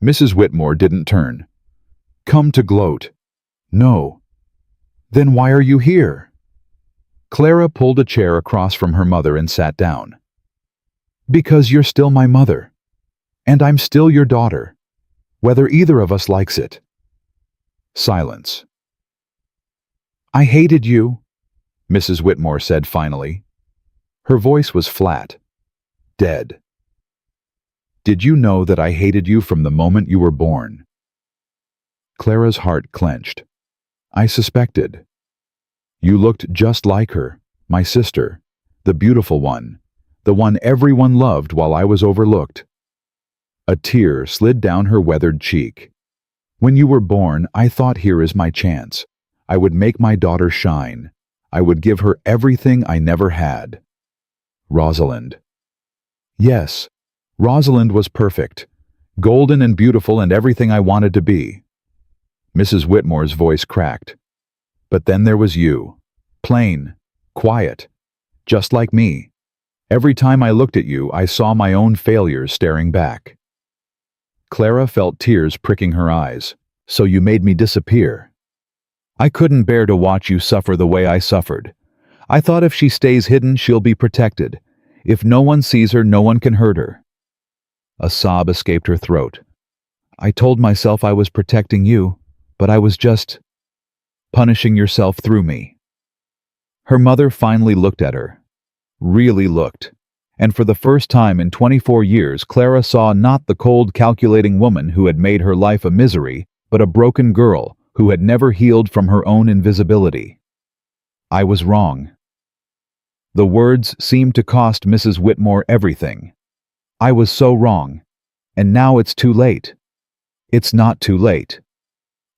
Mrs. Whitmore didn't turn. Come to gloat. No. Then why are you here? Clara pulled a chair across from her mother and sat down. Because you're still my mother. And I'm still your daughter, whether either of us likes it. Silence. I hated you, Mrs. Whitmore said finally. Her voice was flat, dead. Did you know that I hated you from the moment you were born? Clara's heart clenched. I suspected. You looked just like her, my sister, the beautiful one, the one everyone loved while I was overlooked. A tear slid down her weathered cheek. When you were born, I thought, here is my chance. I would make my daughter shine. I would give her everything I never had. Rosalind. Yes, Rosalind was perfect, golden and beautiful and everything I wanted to be. Mrs. Whitmore's voice cracked. But then there was you. Plain, quiet, just like me. Every time I looked at you, I saw my own failures staring back. Clara felt tears pricking her eyes. So you made me disappear. I couldn't bear to watch you suffer the way I suffered. I thought if she stays hidden, she'll be protected. If no one sees her, no one can hurt her. A sob escaped her throat. I told myself I was protecting you, but I was just punishing yourself through me. Her mother finally looked at her. Really looked. And for the first time in 24 years, Clara saw not the cold, calculating woman who had made her life a misery, but a broken girl who had never healed from her own invisibility. I was wrong. The words seemed to cost Mrs. Whitmore everything. I was so wrong. And now it's too late. It's not too late.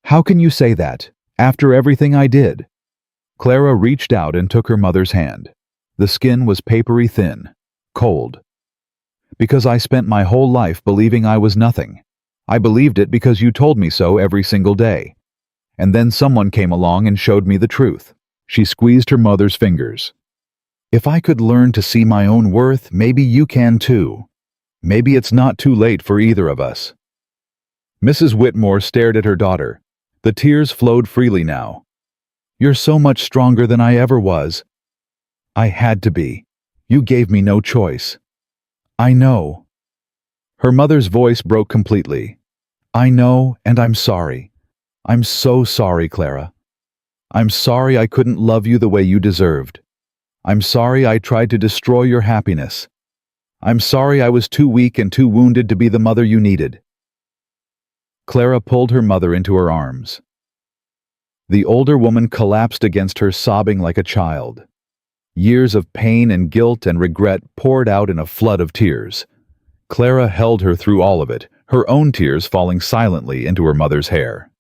How can you say that, after everything I did? Clara reached out and took her mother's hand. The skin was papery thin, cold. Because I spent my whole life believing I was nothing. I believed it because you told me so every single day. And then someone came along and showed me the truth. She squeezed her mother's fingers. If I could learn to see my own worth, maybe you can too. Maybe it's not too late for either of us. Mrs. Whitmore stared at her daughter. The tears flowed freely now. You're so much stronger than I ever was. I had to be. You gave me no choice. I know. Her mother's voice broke completely. I know, and I'm sorry. I'm so sorry, Clara. I'm sorry I couldn't love you the way you deserved. I'm sorry I tried to destroy your happiness. I'm sorry I was too weak and too wounded to be the mother you needed. Clara pulled her mother into her arms. The older woman collapsed against her, sobbing like a child. Years of pain and guilt and regret poured out in a flood of tears. Clara held her through all of it, her own tears falling silently into her mother's hair.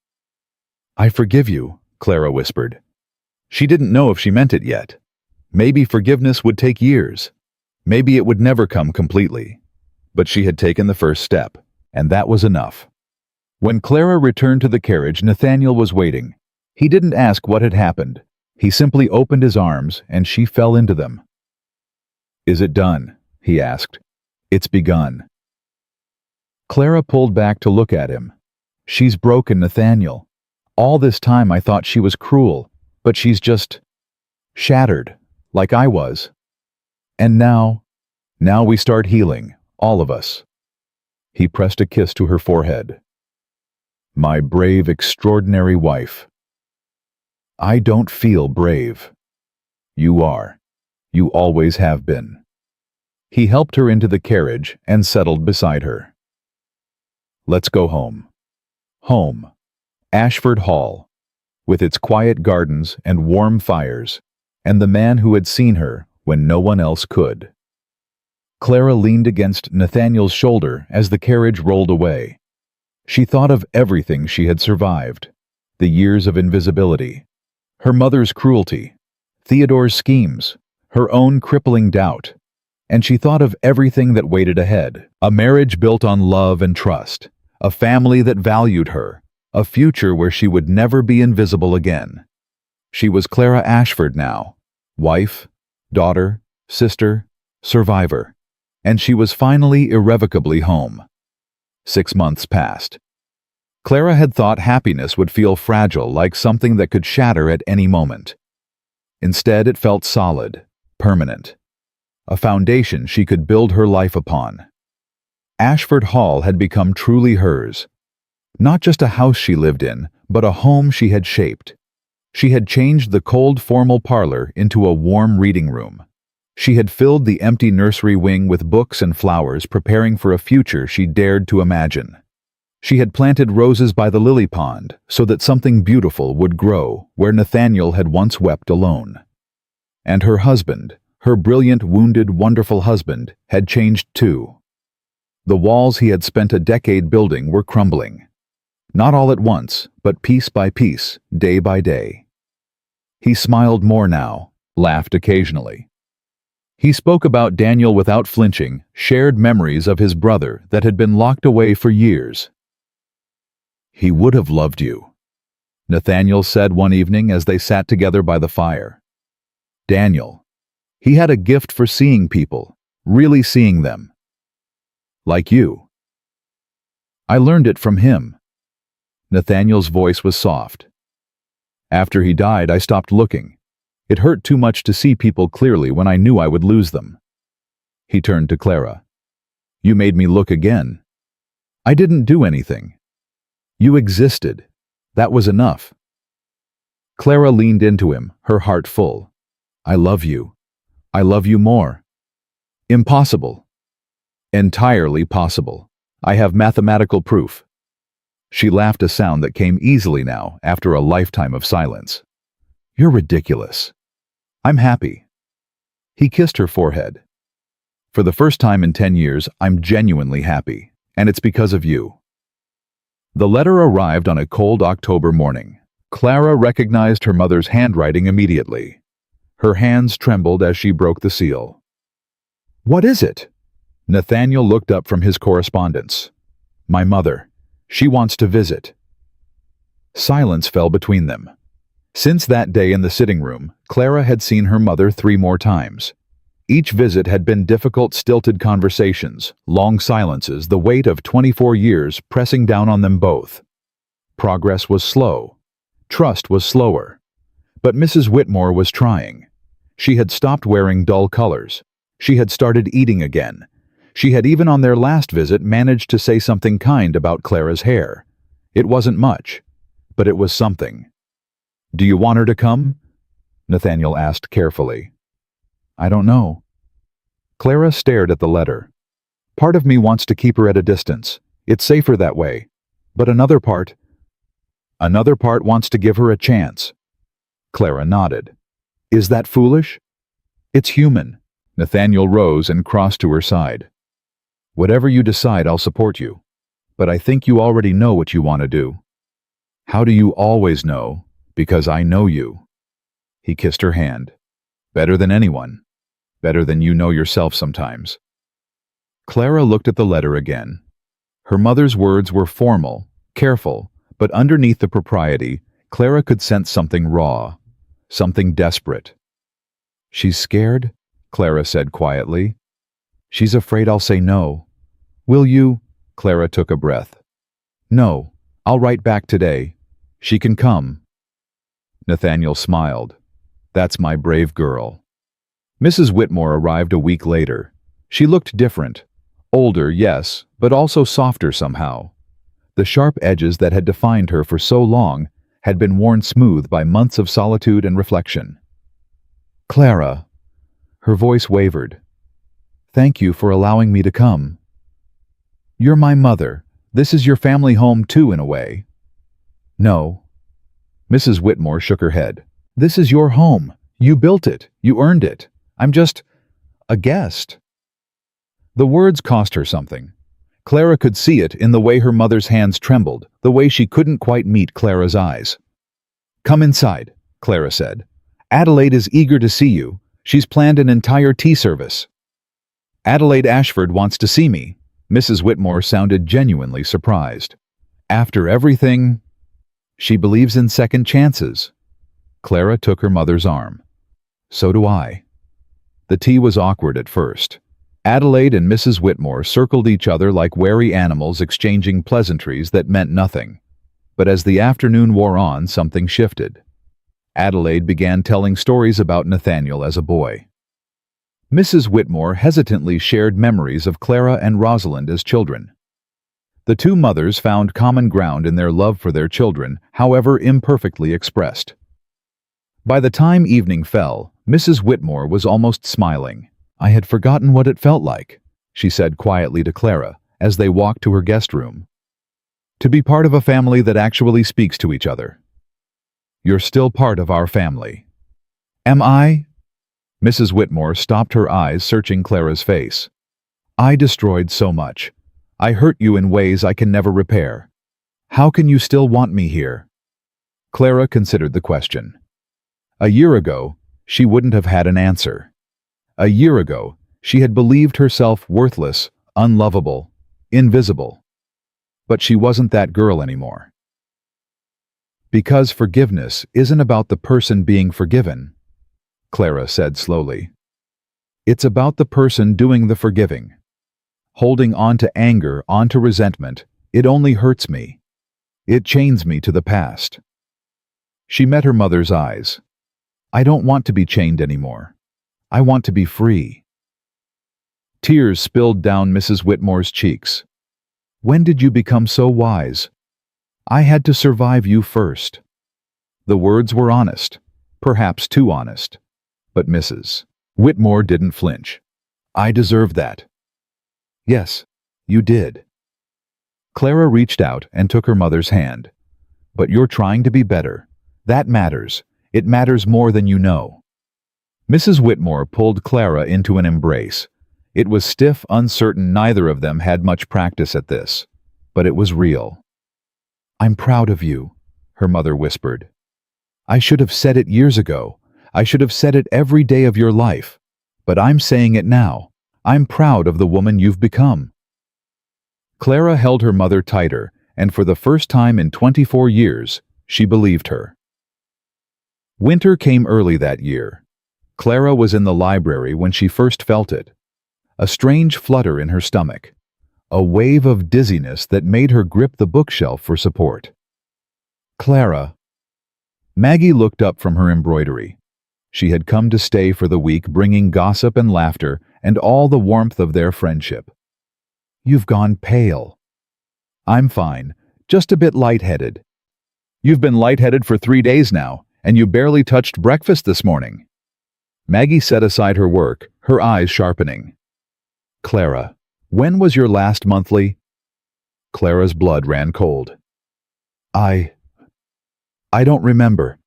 I forgive you, Clara whispered. She didn't know if she meant it yet. Maybe forgiveness would take years. Maybe it would never come completely. But she had taken the first step, and that was enough. When Clara returned to the carriage, Nathaniel was waiting. He didn't ask what had happened. He simply opened his arms, and she fell into them. "Is it done?" he asked. "It's begun." Clara pulled back to look at him. "She's broken, Nathaniel. All this time I thought she was cruel, but she's just shattered, like I was. And now we start healing, all of us." He pressed a kiss to her forehead. "My brave, extraordinary wife." "I don't feel brave." "You are. You always have been." He helped her into the carriage and settled beside her. "Let's go home." Home. Ashford Hall, with its quiet gardens and warm fires, and the man who had seen her when no one else could. Clara leaned against Nathaniel's shoulder as the carriage rolled away. She thought of everything she had survived, the years of invisibility, her mother's cruelty, Theodore's schemes, her own crippling doubt, and she thought of everything that waited ahead, a marriage built on love and trust, a family that valued her, a future where she would never be invisible again. She was Clara Ashford now, wife, daughter, sister, survivor, and she was finally irrevocably home. 6 months passed. Clara had thought happiness would feel fragile, like something that could shatter at any moment. Instead, it felt solid, permanent, a foundation she could build her life upon. Ashford Hall had become truly hers. Not just a house she lived in, but a home she had shaped. She had changed the cold, formal parlor into a warm reading room. She had filled the empty nursery wing with books and flowers, preparing for a future she dared to imagine. She had planted roses by the lily pond so that something beautiful would grow where Nathaniel had once wept alone. And her husband, her brilliant, wounded, wonderful husband, had changed too. The walls he had spent a decade building were crumbling. Not all at once, but piece by piece, day by day. He smiled more now, laughed occasionally. He spoke about Daniel without flinching, shared memories of his brother that had been locked away for years. "He would have loved you," Nathaniel said one evening as they sat together by the fire. "Daniel. He had a gift for seeing people, really seeing them. Like you." "I learned it from him." Nathaniel's voice was soft. "After he died, I stopped looking. It hurt too much to see people clearly when I knew I would lose them." He turned to Clara. "You made me look again. I didn't do anything. You existed. That was enough." Clara leaned into him, her heart full. "I love you. I love you more." "Impossible." "Entirely possible. I have mathematical proof." She laughed, a sound that came easily now after a lifetime of silence. "You're ridiculous. I'm happy." He kissed her forehead. "For the first time in 10 years, I'm genuinely happy, and it's because of you." The letter arrived on a cold October morning. Clara recognized her mother's handwriting immediately. Her hands trembled as she broke the seal. "What is it?" Nathaniel looked up from his correspondence. "My mother. She wants to visit." Silence fell between them. Since that day in the sitting room, Clara had seen her mother 3 more times. Each visit had been difficult, stilted conversations, long silences, the weight of 24 years pressing down on them both. Progress was slow. Trust was slower. But Mrs. Whitmore was trying. She had stopped wearing dull colors. She had started eating again. She had even on their last visit managed to say something kind about Clara's hair. It wasn't much, but it was something. "Do you want her to come?" Nathaniel asked carefully. "I don't know." Clara stared at the letter. "Part of me wants to keep her at a distance. It's safer that way. But another part wants to give her a chance." Clara nodded. "Is that foolish?" "It's human." Nathaniel rose and crossed to her side. "Whatever you decide, I'll support you. But I think you already know what you want to do." "How do you always know? Because I know you." He kissed her hand. Better than anyone. Better than you know yourself sometimes. Clara looked at the letter again. Her mother's words were formal, careful, but underneath the propriety, Clara could sense something raw, something desperate. "She's scared?" Clara said quietly. "She's afraid I'll say no. Will you?" Clara took a breath. "No, I'll write back today. She can come." Nathaniel smiled. "That's my brave girl." Mrs. Whitmore arrived a week later. She looked different. Older, yes, but also softer somehow. The sharp edges that had defined her for so long had been worn smooth by months of solitude and reflection. "Clara," her voice wavered. "Thank you for allowing me to come. You're my mother. This is your family home too, in a way." "No." Mrs. Whitmore shook her head. "This is your home. You built it. You earned it. I'm just a guest." The words cost her something. Clara could see it in the way her mother's hands trembled, the way she couldn't quite meet Clara's eyes. "Come inside," Clara said. "Adelaide is eager to see you. She's planned an entire tea service." "Adelaide Ashford wants to see me." Mrs. Whitmore sounded genuinely surprised. "After everything—" "She believes in second chances." Clara took her mother's arm. "So do I." The tea was awkward at first. Adelaide and Mrs. Whitmore circled each other like wary animals exchanging pleasantries that meant nothing. But as the afternoon wore on, something shifted. Adelaide began telling stories about Nathaniel as a boy. Mrs. Whitmore hesitantly shared memories of Clara and Rosalind as children. The two mothers found common ground in their love for their children, however imperfectly expressed. By the time evening fell, Mrs. Whitmore was almost smiling. "I had forgotten what it felt like," she said quietly to Clara as they walked to her guest room. "To be part of a family that actually speaks to each other." "You're still part of our family." "Am I?" Mrs. Whitmore stopped her eyes, searching Clara's face. "I destroyed so much. I hurt you in ways I can never repair. How can you still want me here?" Clara considered the question. A year ago, she wouldn't have had an answer. A year ago, she had believed herself worthless, unlovable, invisible. But she wasn't that girl anymore. "Because forgiveness isn't about the person being forgiven," Clara said slowly. "It's about the person doing the forgiving. Holding on to anger, on to resentment, it only hurts me. It chains me to the past." She met her mother's eyes. "I don't want to be chained anymore. I want to be free." Tears spilled down Mrs. Whitmore's cheeks. "When did you become so wise? I had to survive you first." The words were honest, perhaps too honest. But Mrs. Whitmore didn't flinch. "I deserved that." "Yes, you did." Clara reached out and took her mother's hand. "But you're trying to be better. That matters. It matters more than you know." Mrs. Whitmore pulled Clara into an embrace. It was stiff, uncertain, neither of them had much practice at this. But it was real. "I'm proud of you," her mother whispered. "I should have said it years ago. I should have said it every day of your life. But I'm saying it now. I'm proud of the woman you've become." Clara held her mother tighter, and for the first time in 24 years, she believed her. Winter came early that year. Clara was in the library when she first felt it. A strange flutter in her stomach. A wave of dizziness that made her grip the bookshelf for support. "Clara." Maggie looked up from her embroidery. She had come to stay for the week, bringing gossip and laughter and all the warmth of their friendship. "You've gone pale." "I'm fine, just a bit lightheaded." "You've been lightheaded for 3 days now, and you barely touched breakfast this morning." Maggie set aside her work, her eyes sharpening. "Clara, when was your last monthly?" Clara's blood ran cold. I don't remember."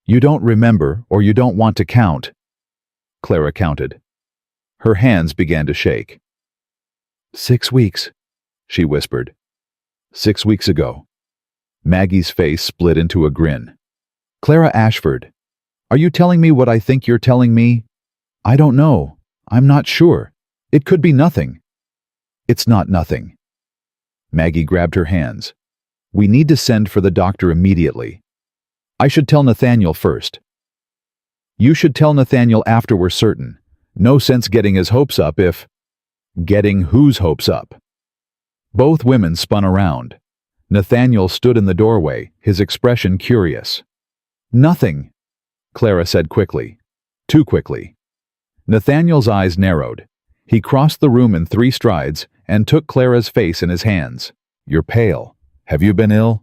"You don't remember, or you don't want to count." Clara counted. Her hands began to shake. 6 weeks, she whispered. 6 weeks ago. Maggie's face split into a grin. "Clara Ashford, Are you telling me what I think you're telling me? I don't know. I'm not sure. It could be nothing. It's not nothing. Maggie grabbed her hands. We need to send for the doctor immediately. I should tell Nathaniel first. You should tell Nathaniel after we're certain. No sense getting his hopes up if... Getting whose hopes up? Both women spun around. Nathaniel stood in the doorway, his expression curious. Nothing, Clara said quickly. Too quickly. Nathaniel's eyes narrowed. He crossed the room in 3 strides and took Clara's face in his hands. You're pale. Have you been ill?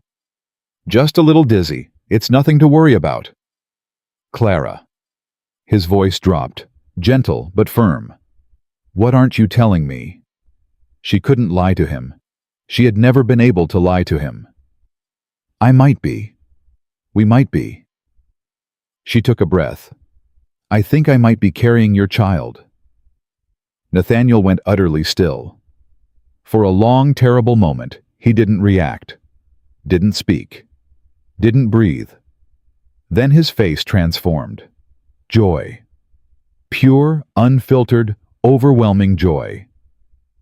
Just a little dizzy. It's nothing to worry about. Clara. His voice dropped, gentle but firm. What aren't you telling me? She couldn't lie to him. She had never been able to lie to him. I might be. We might be. She took a breath. I think I might be carrying your child. Nathaniel went utterly still. For a long, terrible moment, he didn't react, didn't speak, didn't breathe. Then his face transformed. Joy. Pure, unfiltered, overwhelming joy.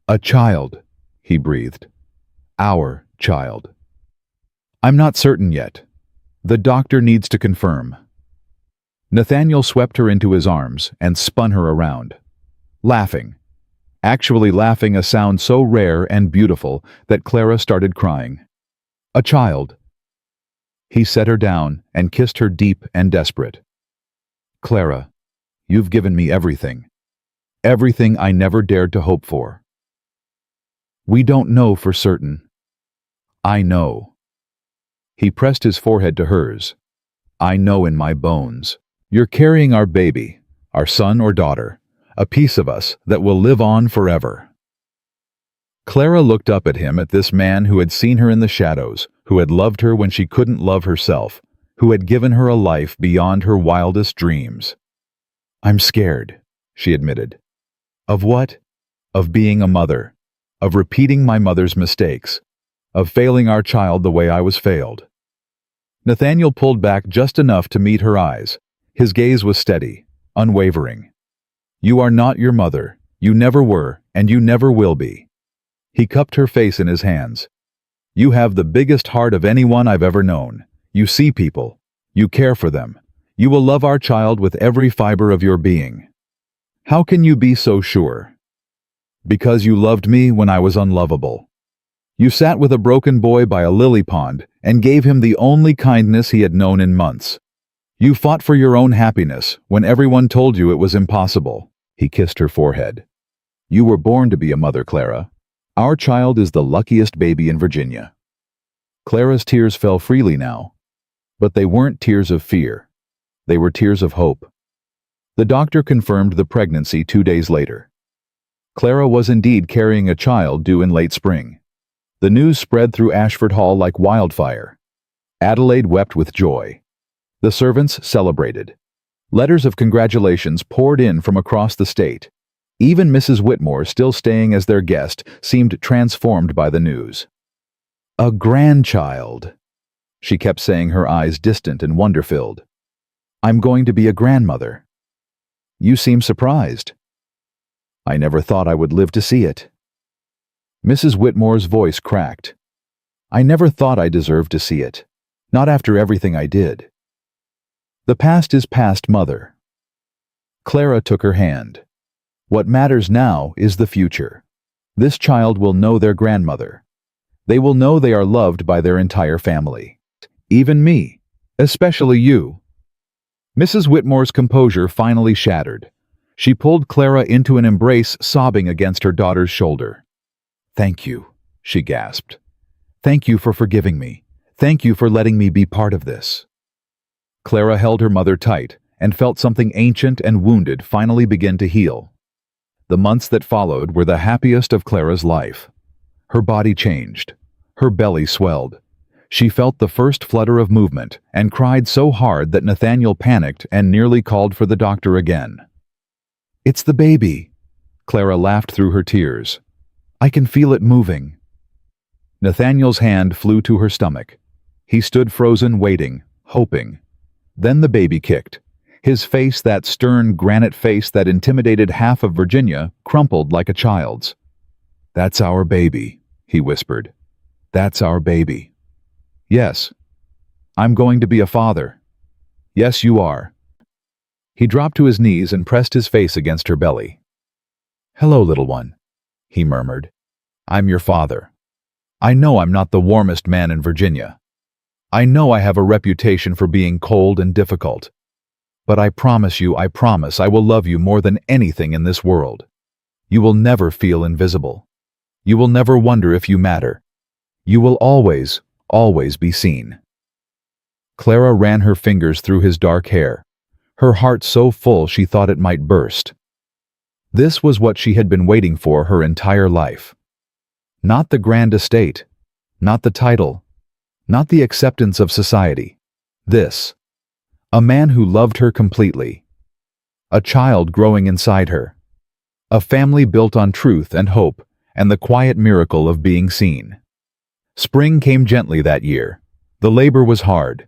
A child, he breathed. Our child. I'm not certain yet. The doctor needs to confirm. Nathaniel swept her into his arms and spun her around. Laughing. Actually laughing, a sound so rare and beautiful that Clara started crying. A child. He set her down and kissed her deep and desperate. Clara, you've given me everything. Everything I never dared to hope for. We don't know for certain. I know. He pressed his forehead to hers. I know in my bones. You're carrying our baby, our son or daughter, a piece of us that will live on forever. Clara looked up at him, at this man who had seen her in the shadows, who had loved her when she couldn't love herself, who had given her a life beyond her wildest dreams. I'm scared, she admitted. Of what? Of being a mother, of repeating my mother's mistakes, of failing our child the way I was failed. Nathaniel pulled back just enough to meet her eyes. His gaze was steady, unwavering. You are not your mother. You never were, and you never will be. He cupped her face in his hands. You have the biggest heart of anyone I've ever known. You see people. You care for them. You will love our child with every fiber of your being. How can you be so sure? Because you loved me when I was unlovable. You sat with a broken boy by a lily pond and gave him the only kindness he had known in months. You fought for your own happiness when everyone told you it was impossible. He kissed her forehead. You were born to be a mother, Clara. Our child is the luckiest baby in Virginia. Clara's tears fell freely now, but they weren't tears of fear. They were tears of hope. The doctor confirmed the pregnancy 2 days later. Clara was indeed carrying a child due in late spring. The news spread through Ashford Hall like wildfire. Adelaide wept with joy. The servants celebrated. Letters of congratulations poured in from across the state. Even Mrs. Whitmore, still staying as their guest, seemed transformed by the news. A grandchild, she kept saying, her eyes distant and wonder-filled. I'm going to be a grandmother. You seem surprised. I never thought I would live to see it. Mrs. Whitmore's voice cracked. I never thought I deserved to see it. Not after everything I did. The past is past, Mother. Clara took her hand. What matters now is the future. This child will know their grandmother. They will know they are loved by their entire family. Even me. Especially you. Mrs. Whitmore's composure finally shattered. She pulled Clara into an embrace, sobbing against her daughter's shoulder. Thank you, she gasped. Thank you for forgiving me. Thank you for letting me be part of this. Clara held her mother tight and felt something ancient and wounded finally begin to heal. The months that followed were the happiest of Clara's life. Her body changed. Her belly swelled. She felt the first flutter of movement and cried so hard that Nathaniel panicked and nearly called for the doctor again. It's the baby, Clara laughed through her tears. I can feel it moving. Nathaniel's hand flew to her stomach. He stood frozen, waiting, hoping. Then the baby kicked. His face, that stern granite face that intimidated half of Virginia, crumpled like a child's. "That's our baby," he whispered. "That's our baby." "Yes. I'm going to be a father." "Yes, you are." He dropped to his knees and pressed his face against her belly. "Hello, little one," he murmured. "I'm your father. I know I'm not the warmest man in Virginia. I know I have a reputation for being cold and difficult. But I promise you, I promise I will love you more than anything in this world. You will never feel invisible. You will never wonder if you matter. You will always, always be seen." Clara ran her fingers through his dark hair, her heart so full she thought it might burst. This was what she had been waiting for her entire life. Not the grand estate, not the title, not the acceptance of society. This. A man who loved her completely. A child growing inside her. A family built on truth and hope and the quiet miracle of being seen. Spring came gently that year. The labor was hard.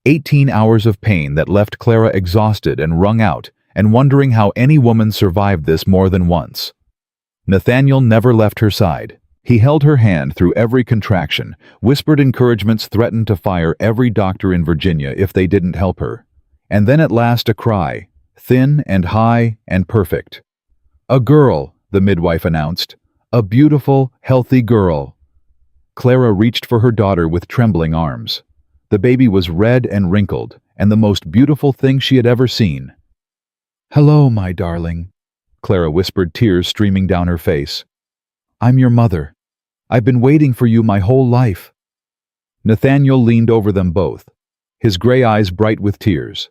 18 hours of pain that left Clara exhausted and wrung out and wondering how any woman survived this more than once. Nathaniel never left her side. He held her hand through every contraction, whispered encouragements, threatened to fire every doctor in Virginia if they didn't help her. And then at last a cry, thin and high and perfect. "A girl," the midwife announced. "A beautiful, healthy girl." Clara reached for her daughter with trembling arms. The baby was red and wrinkled, and the most beautiful thing she had ever seen. "Hello, my darling," Clara whispered, tears streaming down her face. "I'm your mother. I've been waiting for you my whole life." Nathaniel leaned over them both, his gray eyes bright with tears.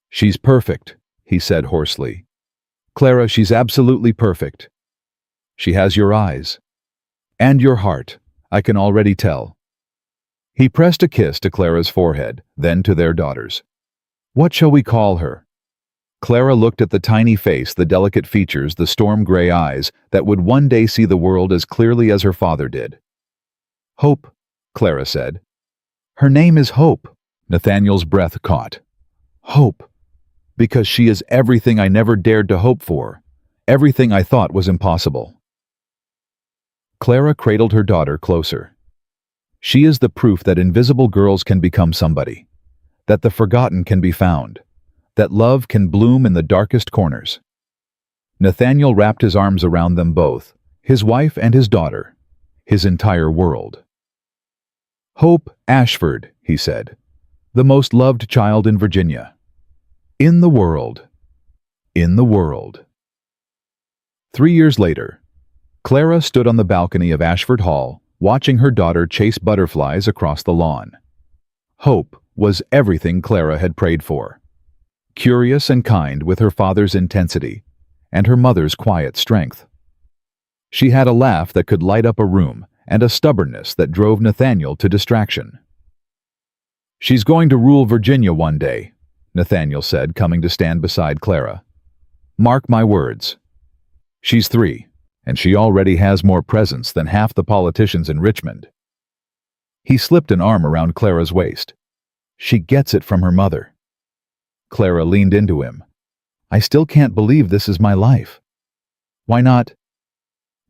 "She's perfect," he said hoarsely. "Clara, she's absolutely perfect. She has your eyes. And your heart, I can already tell." He pressed a kiss to Clara's forehead, then to their daughter's. "What shall we call her?" Clara looked at the tiny face, the delicate features, the storm-gray eyes that would one day see the world as clearly as her father did. "Hope," Clara said. "Her name is Hope." Nathaniel's breath caught. "Hope. Because she is everything I never dared to hope for, everything I thought was impossible." Clara cradled her daughter closer. "She is the proof that invisible girls can become somebody, that the forgotten can be found, that love can bloom in the darkest corners." Nathaniel wrapped his arms around them both, his wife and his daughter, his entire world. "Hope Ashford," he said, "the most loved child in Virginia. In the world. In the world." 3 years later, Clara stood on the balcony of Ashford Hall, watching her daughter chase butterflies across the lawn. Hope was everything Clara had prayed for. Curious and kind with her father's intensity and her mother's quiet strength. She had a laugh that could light up a room and a stubbornness that drove Nathaniel to distraction. "She's going to rule Virginia one day," Nathaniel said, coming to stand beside Clara. "Mark my words. She's 3, and she already has more presence than half the politicians in Richmond." He slipped an arm around Clara's waist. "She gets it from her mother." Clara leaned into him. "I still can't believe this is my life." "Why not?"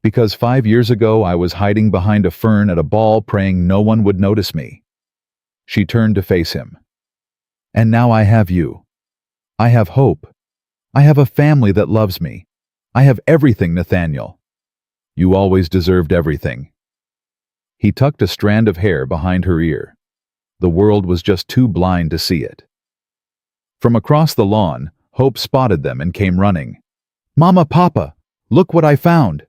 "Because 5 years ago I was hiding behind a fern at a ball praying no one would notice me." She turned to face him. "And now I have you. I have hope. I have a family that loves me. I have everything, Nathaniel. You always deserved everything." He tucked a strand of hair behind her ear. The world was just too blind to see it. From across the lawn, Hope spotted them and came running. "Mama, Papa, look what I found."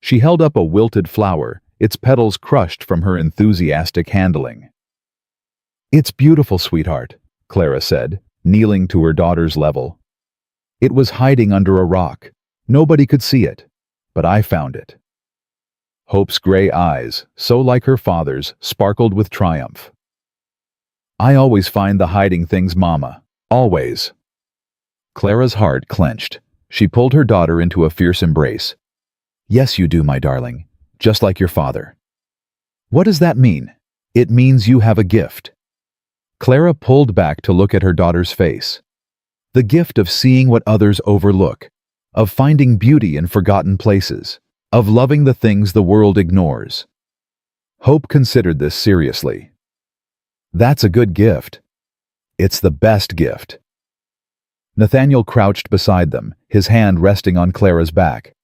She held up a wilted flower, its petals crushed from her enthusiastic handling. "It's beautiful, sweetheart," Clara said, kneeling to her daughter's level. "It was hiding under a rock. Nobody could see it, but I found it." Hope's gray eyes, so like her father's, sparkled with triumph. "I always find the hiding things, Mama. Always." Clara's heart clenched. She pulled her daughter into a fierce embrace. "Yes, you do, my darling, just like your father." "What does that mean?" "It means you have a gift." Clara pulled back to look at her daughter's face. The gift of seeing what others overlook, of finding beauty in forgotten places, of loving the things the world ignores. Hope considered this seriously. That's a good gift. It's the best gift. Nathaniel crouched beside them, his hand resting on Clara's back.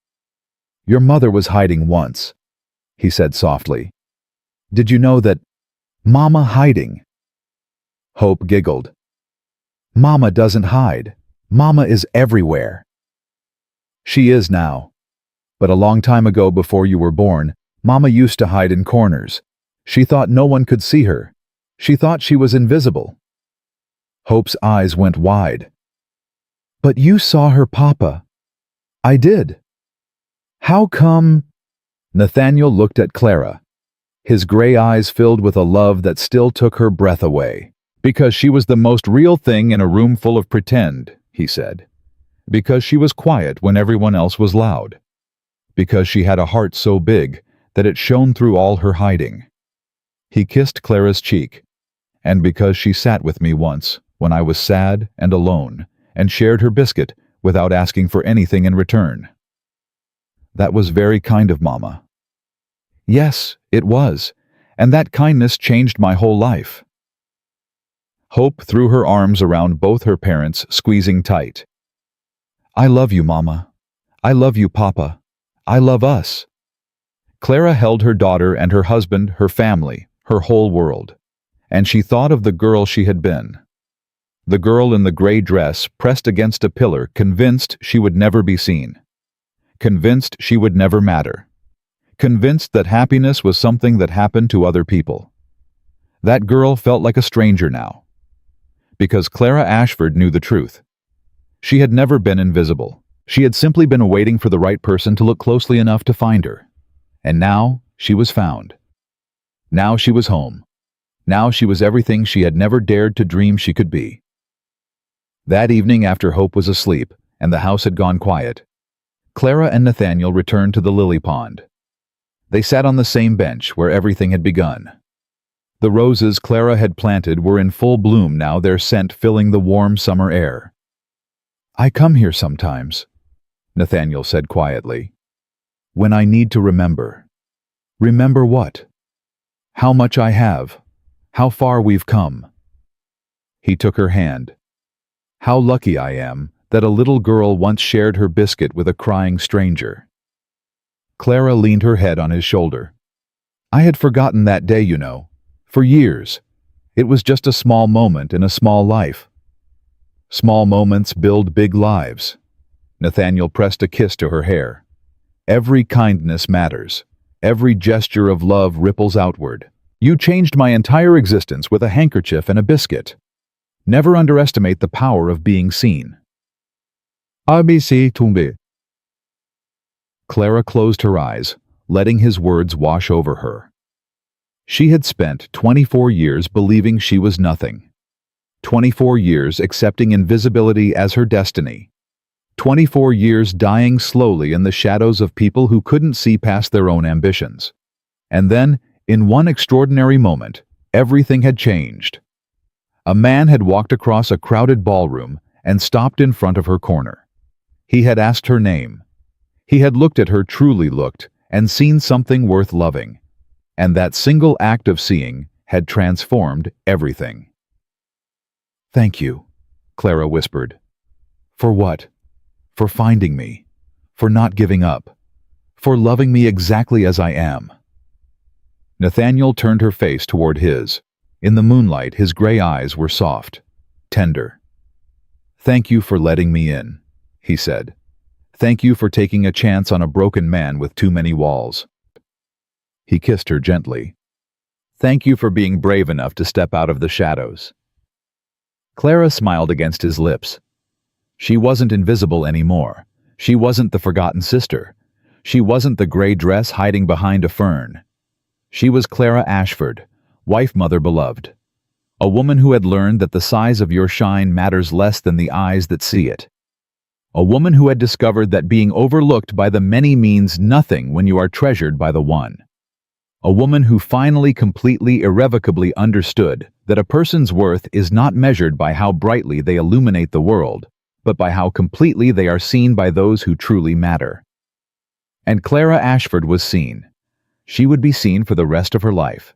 Your mother was hiding once, he said softly. Did you know that? Mama hiding. Hope giggled. Mama doesn't hide. Mama is everywhere. She is now. But a long time ago, before you were born, Mama used to hide in corners. She thought no one could see her. She thought she was invisible. Hope's eyes went wide. But you saw her, Papa. I did. How come? Nathaniel looked at Clara. His gray eyes filled with a love that still took her breath away. Because she was the most real thing in a room full of pretend, he said. Because she was quiet when everyone else was loud. Because she had a heart so big that it shone through all her hiding. He kissed Clara's cheek. And because she sat with me once, when I was sad and alone, and shared her biscuit without asking for anything in return. That was very kind of Mama. Yes, it was, and that kindness changed my whole life. Hope threw her arms around both her parents, squeezing tight. I love you, Mama. I love you, Papa. I love us. Clara held her daughter and her husband, her family, her whole world, and she thought of the girl she had been. The girl in the gray dress pressed against a pillar, convinced she would never be seen. Convinced she would never matter. Convinced that happiness was something that happened to other people. That girl felt like a stranger now. Because Clara Ashford knew the truth. She had never been invisible. She had simply been waiting for the right person to look closely enough to find her. And now she was found. Now she was home. Now she was everything she had never dared to dream she could be. That evening, after Hope was asleep and the house had gone quiet, Clara and Nathaniel returned to the lily pond. They sat on the same bench where everything had begun. The roses Clara had planted were in full bloom now, their scent filling the warm summer air. I come here sometimes, Nathaniel said quietly, when I need to remember. Remember what? How much I have, how far we've come. He took her hand. How lucky I am that a little girl once shared her biscuit with a crying stranger. Clara leaned her head on his shoulder. I had forgotten that day, you know, for years. It was just a small moment in a small life. Small moments build big lives. Nathaniel pressed a kiss to her hair. Every kindness matters. Every gesture of love ripples outward. You changed my entire existence with a handkerchief and a biscuit. Never underestimate the power of being seen. ABC Tumbe. Clara closed her eyes, letting his words wash over her. She had spent 24 years believing she was nothing. 24 years accepting invisibility as her destiny. 24 years dying slowly in the shadows of people who couldn't see past their own ambitions. And then, in one extraordinary moment, everything had changed. A man had walked across a crowded ballroom and stopped in front of her corner. He had asked her name. He had looked at her, truly looked, and seen something worth loving. And that single act of seeing had transformed everything. Thank you, Clara whispered. For what? For finding me. For not giving up. For loving me exactly as I am. Nathaniel turned her face toward his. In the moonlight, his gray eyes were soft, tender. Thank you for letting me in, he said. Thank you for taking a chance on a broken man with too many walls. He kissed her gently. Thank you for being brave enough to step out of the shadows. Clara smiled against his lips. She wasn't invisible anymore. She wasn't the forgotten sister. She wasn't the gray dress hiding behind a fern. She was Clara Ashford, wife, mother, beloved. A woman who had learned that the size of your shine matters less than the eyes that see it. A woman who had discovered that being overlooked by the many means nothing when you are treasured by the one. A woman who finally completely irrevocably understood that a person's worth is not measured by how brightly they illuminate the world, but by how completely they are seen by those who truly matter. And Clara Ashford was seen. She would be seen for the rest of her life.